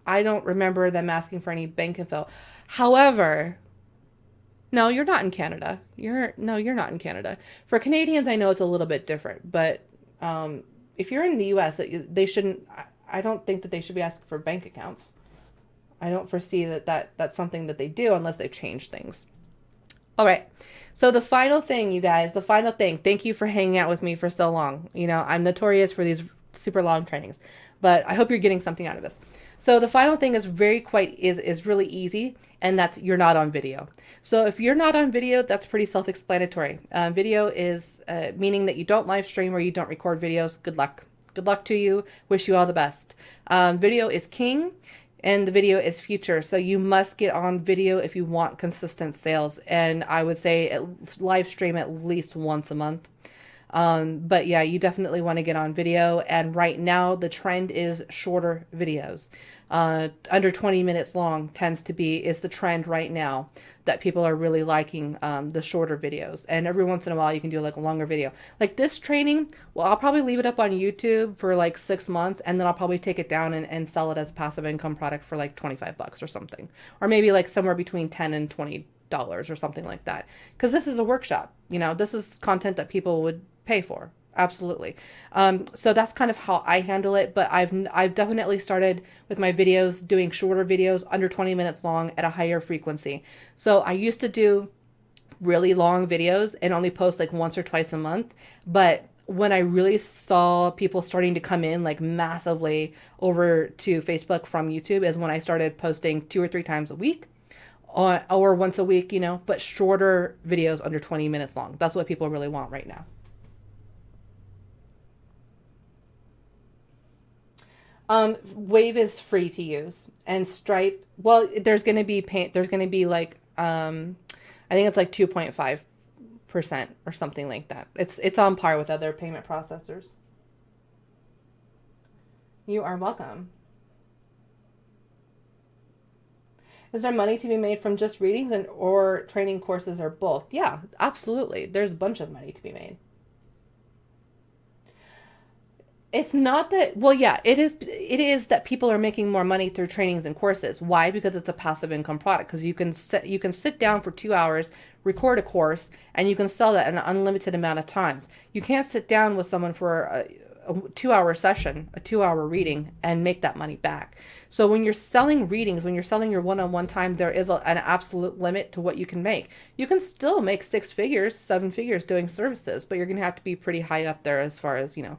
I don't remember them asking for any bank info. However, no, you're not in Canada. You're not in Canada. For Canadians, I know it's a little bit different, but if you're in the US, they shouldn't, I don't think that they should be asking for bank accounts. I don't foresee that's something that they do unless they've changed things. All right. So the final thing, you guys, the final thing, thank you for hanging out with me for so long. I'm notorious for these super long trainings, but I hope you're getting something out of this. So the final thing is is really easy, and that's you're not on video. So if you're not on video, that's pretty self-explanatory. Video is meaning that you don't live stream or you don't record videos. Good luck. Good luck to you. Wish you all the best. Video is king. And the video is future. So you must get on video if you want consistent sales. And I would say live stream at least once a month. But yeah, you definitely want to get on video. And right now the trend is shorter videos. Under 20 minutes long is the trend right now that people are really liking, the shorter videos. And every once in a while you can do like a longer video. Like this training, well, I'll probably leave it up on YouTube for like 6 months and then I'll probably take it down and sell it as a passive income product for like $25 or something. Or maybe like somewhere between $10 and $20 or something like that. Because this is a workshop, this is content that people would pay for. Absolutely. So that's kind of how I handle it, but I've definitely started with my videos doing shorter videos under 20 minutes long at a higher frequency. So I used to do really long videos and only post like once or twice a month, but when I really saw people starting to come in like massively over to Facebook from YouTube is when I started posting 2 or 3 times a week. Or once a week, but shorter videos under 20 minutes long. That's what people really want right now. Wave is free to use, and Stripe, well, there's going to be there's going to be like, I think it's like 2.5% or something like that. It's on par with other payment processors. You are welcome. Is there money to be made from just readings or training courses or both? Yeah, absolutely. There's a bunch of money to be made. It's not that, well, yeah, it is that people are making more money through trainings and courses. Why? Because it's a passive income product. Because you can sit down for 2 hours, record a course, and you can sell that an unlimited amount of times. You can't sit down with someone for a 2-hour session, a 2-hour reading, and make that money back. So when you're selling readings, when you're selling your one-on-one time, there is an absolute limit to what you can make. You can still make 6 figures, 7 figures doing services, but you're going to have to be pretty high up there as far as, the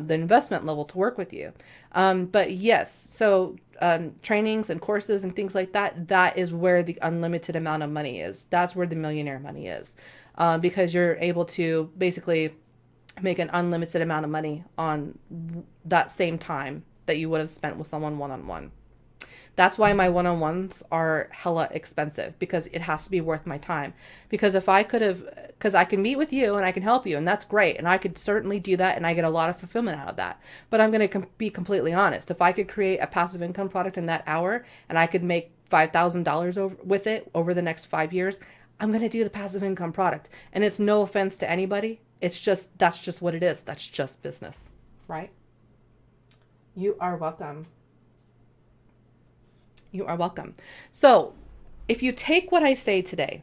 investment level to work with you. But yes, so trainings and courses and things like that, that is where the unlimited amount of money is. That's where the millionaire money is, because you're able to basically make an unlimited amount of money on that same time that you would have spent with someone one-on-one. That's why my one-on-ones are hella expensive, because it has to be worth my time. Because because I can meet with you and I can help you, and that's great. And I could certainly do that, and I get a lot of fulfillment out of that. But I'm going to be completely honest. If I could create a passive income product in that hour and I could make $5,000 with it over the next 5 years, I'm going to do the passive income product. And it's no offense to anybody. That's just what it is. That's just business, right? You are welcome. You are welcome. So if you take what I say today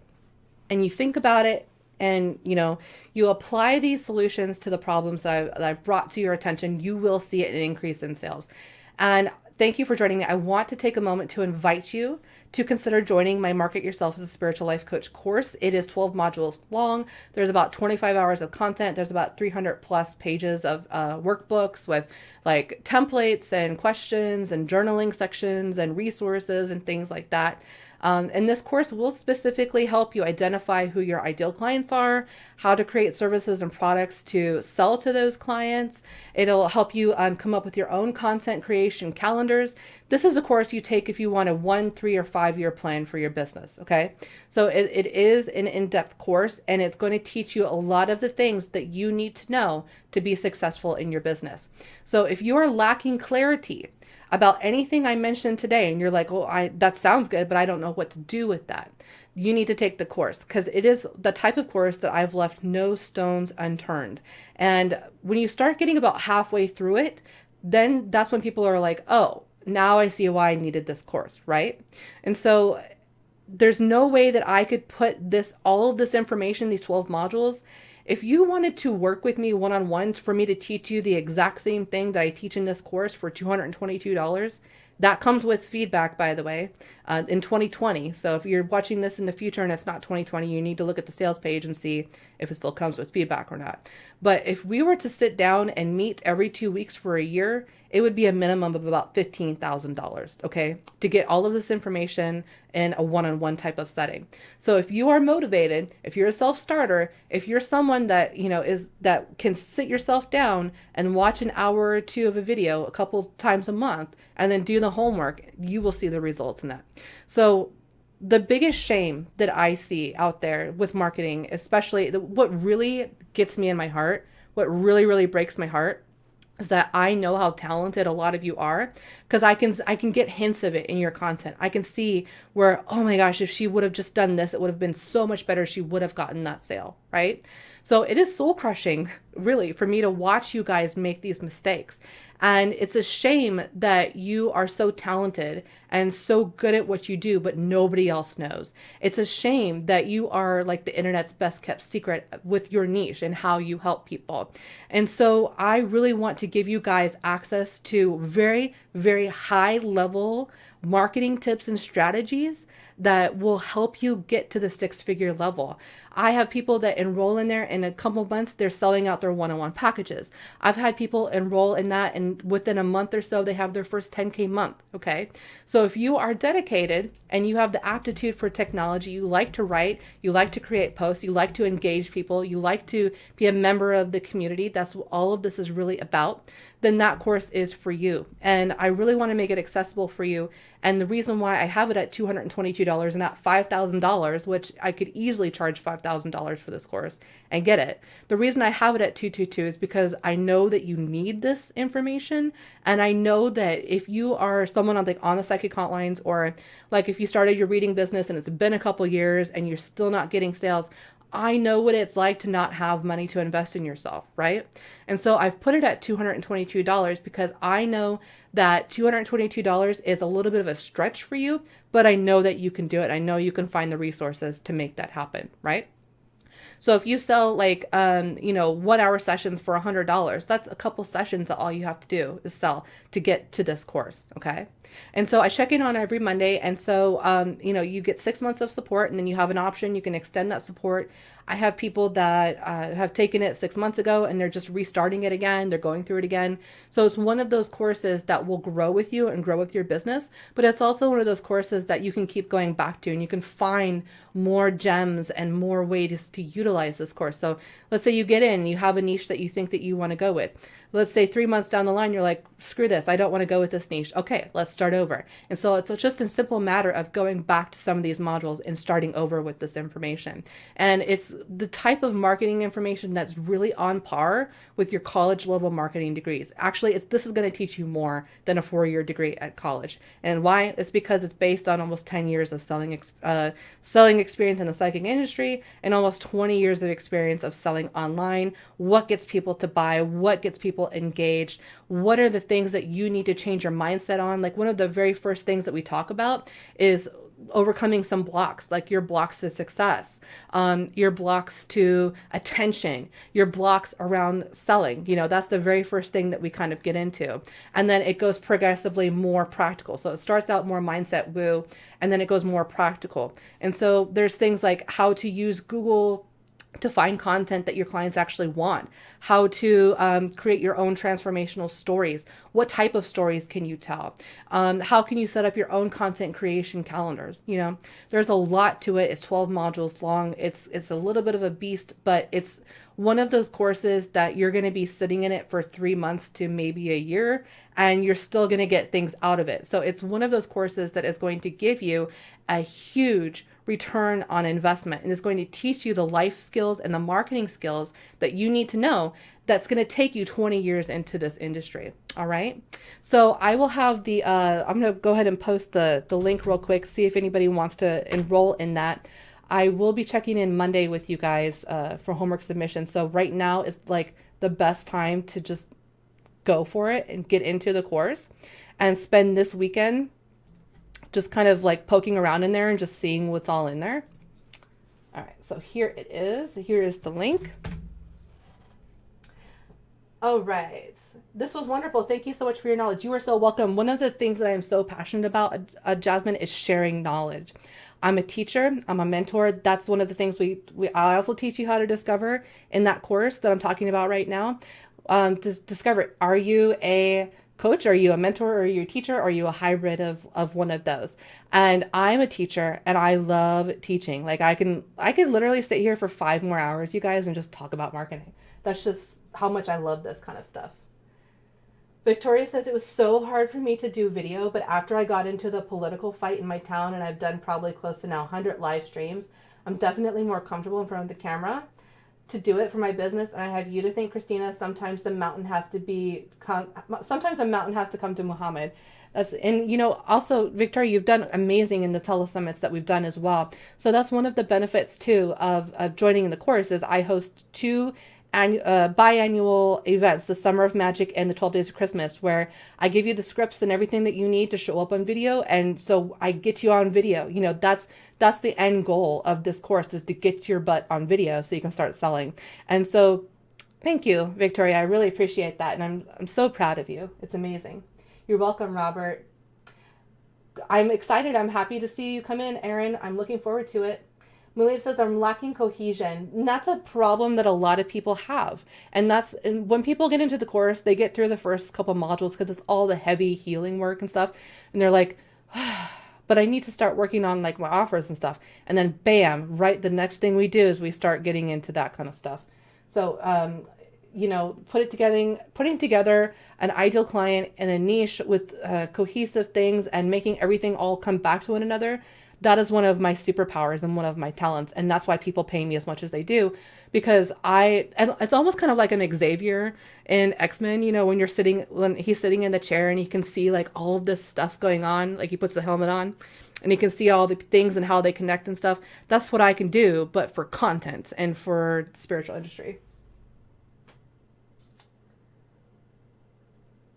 and you think about it and, you apply these solutions to the problems that I've brought to your attention, you will see an increase in sales. And thank you for joining me. I want to take a moment to invite you to consider joining my Market Yourself as a Spiritual Life Coach course. It is 12 modules long. There's about 25 hours of content. There's about 300 plus pages of workbooks with like templates and questions and journaling sections and resources and things like that. And this course will specifically help you identify who your ideal clients are, how to create services and products to sell to those clients. It'll help you come up with your own content creation calendars. This is a course you take if you want a 1, 3, or 5 year plan for your business. Okay. So it is an in-depth course, and it's going to teach you a lot of the things that you need to know to be successful in your business. So if you are lacking clarity about anything I mentioned today, and you're like, oh, that sounds good, but I don't know what to do with that, you need to take the course, because it is the type of course that I've left no stones unturned. And when you start getting about halfway through it, then that's when people are like, oh, now I see why I needed this course, right? And so there's no way that I could put all of this information, these 12 modules. If you wanted to work with me one-on-one for me to teach you the exact same thing that I teach in this course for $222, that comes with feedback, by the way, in 2020. So if you're watching this in the future and it's not 2020, you need to look at the sales page and see if it still comes with feedback or not. But if we were to sit down and meet every 2 weeks for a year, it would be a minimum of about $15,000, okay, to get all of this information in a one-on-one type of setting. So if you are motivated, if you're a self-starter, if you're someone that, that can sit yourself down and watch an hour or two of a video a couple times a month and then do the homework, you will see the results in that. So the biggest shame that I see out there with marketing, especially what really gets me in my heart, what really, really breaks my heart, is that I know how talented a lot of you are, because I can get hints of it in your content. I can see where, oh my gosh, if she would have just done this, it would have been so much better. She would have gotten that sale, right? So it is soul crushing, really, for me to watch you guys make these mistakes. And it's a shame that you are so talented and so good at what you do, but nobody else knows. It's a shame that you are like the internet's best kept secret with your niche and how you help people. And so I really want to give you guys access to very, very high level marketing tips and strategies that will help you get to the 6-figure level. I have people that enroll in there in a couple months, they're selling out their one-on-one packages. I've had people enroll in that, and within a month or so, they have their first 10K month. Okay. So if you are dedicated and you have the aptitude for technology, you like to write, you like to create posts, you like to engage people, you like to be a member of the community, that's what all of this is really about, then that course is for you. And I really want to make it accessible for you. And the reason why I have it at $222 and not $5,000, which I could easily charge $5,000 for this course and get it. The reason I have it at $222 is because I know that you need this information. And I know that if you are someone on the psychic hotlines, or like if you started your reading business and it's been a couple years and you're still not getting sales, I know what it's like to not have money to invest in yourself, right? And so I've put it at $222 because I know that $222 is a little bit of a stretch for you, but I know that you can do it. I know you can find the resources to make that happen, right? So if you sell 1 hour sessions for $100, that's a couple sessions that all you have to do is sell to get to this course. Okay. And so I check in on every Monday. And so, you get 6 months of support, and then you have an option. You can extend that support. I have people that have taken it 6 months ago and they're just restarting it again. They're going through it again. So it's one of those courses that will grow with you and grow with your business, but it's also one of those courses that you can keep going back to, and you can find more gems and more ways to utilize this course. So let's say you get in, you have a niche that you think that you want to go with. Let's say 3 months down the line, you're like, screw this, I don't want to go with this niche. Okay, let's start over. And so it's just a simple matter of going back to some of these modules and starting over with this information. And it's the type of marketing information that's really on par with your college level marketing degrees. Actually, this is going to teach you more than a 4-year degree at college. And why? It's because it's based on almost 10 years of selling experience in the psychic industry and almost 20 years of experience of selling online. What gets people to buy? What gets people engaged? What are the things that you need to change your mindset on? Like, one of the very first things that we talk about is overcoming some blocks, like your blocks to success, your blocks to attention, your blocks around selling. That's the very first thing that we kind of get into. And then it goes progressively more practical. So it starts out more mindset woo, and then it goes more practical. And so there's things like how to use Google to find content that your clients actually want, how to create your own transformational stories. What type of stories can you tell? How can you set up your own content creation calendars? There's a lot to it. It's 12 modules long. It's a little bit of a beast, but it's one of those courses that you're going to be sitting in it for 3 months to maybe a year, and you're still going to get things out of it. So it's one of those courses that is going to give you a huge return on investment, and is going to teach you the life skills and the marketing skills that you need to know that's going to take you 20 years into this industry. All right. So I will have I'm going to go ahead and post the link real quick, see if anybody wants to enroll in that. I will be checking in Monday with you guys for homework submission. So right now is like the best time to just go for it and get into the course and spend this weekend just kind of like poking around in there and just seeing what's all in there. All right, so here it is. Here is the link. All right. This was wonderful. Thank you so much for your knowledge. You are so welcome. One of the things that I am so passionate about, Jasmine, is sharing knowledge. I'm a teacher. I'm a mentor. That's one of the things I also teach you how to discover in that course that I'm talking about right now. To discover, are you a coach? Are you a mentor? Are you a teacher? Are you a hybrid of one of those? And I'm a teacher, and I love teaching. Like I could literally sit here for 5 more hours, you guys, and just talk about marketing. That's just how much I love this kind of stuff. Victoria says, it was so hard for me to do video, but after I got into the political fight in my town, and I've done probably close to now 100 live streams, I'm definitely more comfortable in front of the camera to do it for my business. And I have you to thank, Christina. Sometimes the mountain has to come to Muhammad. Also, Victoria, you've done amazing in the telesummits that we've done as well. So that's one of the benefits too of joining the course is I host 2 biannual events, the Summer of Magic and the 12 Days of Christmas, where I give you the scripts and everything that you need to show up on video. And so I get you on video. That's the end goal of this course, is to get your butt on video so you can start selling. And so thank you, Victoria. I really appreciate that. And I'm so proud of you. It's amazing. You're welcome, Robert. I'm excited. I'm happy to see you come in, Erin. I'm looking forward to it. Malia says, I'm lacking cohesion. And that's a problem that a lot of people have. And when people get into the course, they get through the first couple modules because it's all the heavy healing work and stuff. And they're like, but I need to start working on like my offers and stuff. And then bam, right, the next thing we do is we start getting into that kind of stuff. So, putting together an ideal client and a niche with cohesive things and making everything all come back to one another, that is one of my superpowers and one of my talents. And that's why people pay me as much as they do, because and it's almost kind of like an Xavier in X-Men, when he's sitting in the chair and he can see like all of this stuff going on, like he puts the helmet on and he can see all the things and how they connect and stuff. That's what I can do, but for content and for the spiritual industry.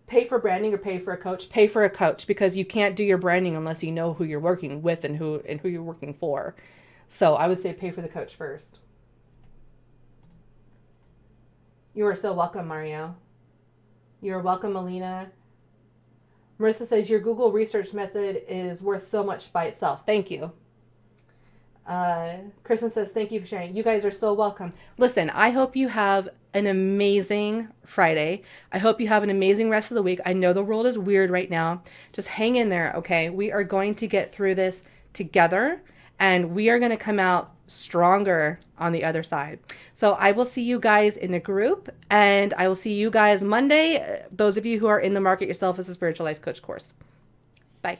Pay for branding or pay for a coach? Pay for a coach, because you can't do your branding unless you know who you're working with and who you're working for. So I would say pay for the coach first. You are so welcome, Mario. You're welcome, Alina. Marissa says, your Google research method is worth so much by itself. Thank you. Kristen says, thank you for sharing. You guys are so welcome. Listen, I hope you have an amazing Friday. I hope you have an amazing rest of the week. I know the world is weird right now. Just hang in there, okay? We are going to get through this together, and we are going to come out stronger on the other side. So I will see you guys in the group, and I will see you guys Monday, those of you who are in the Market Yourself as a Spiritual Life Coach course. Bye.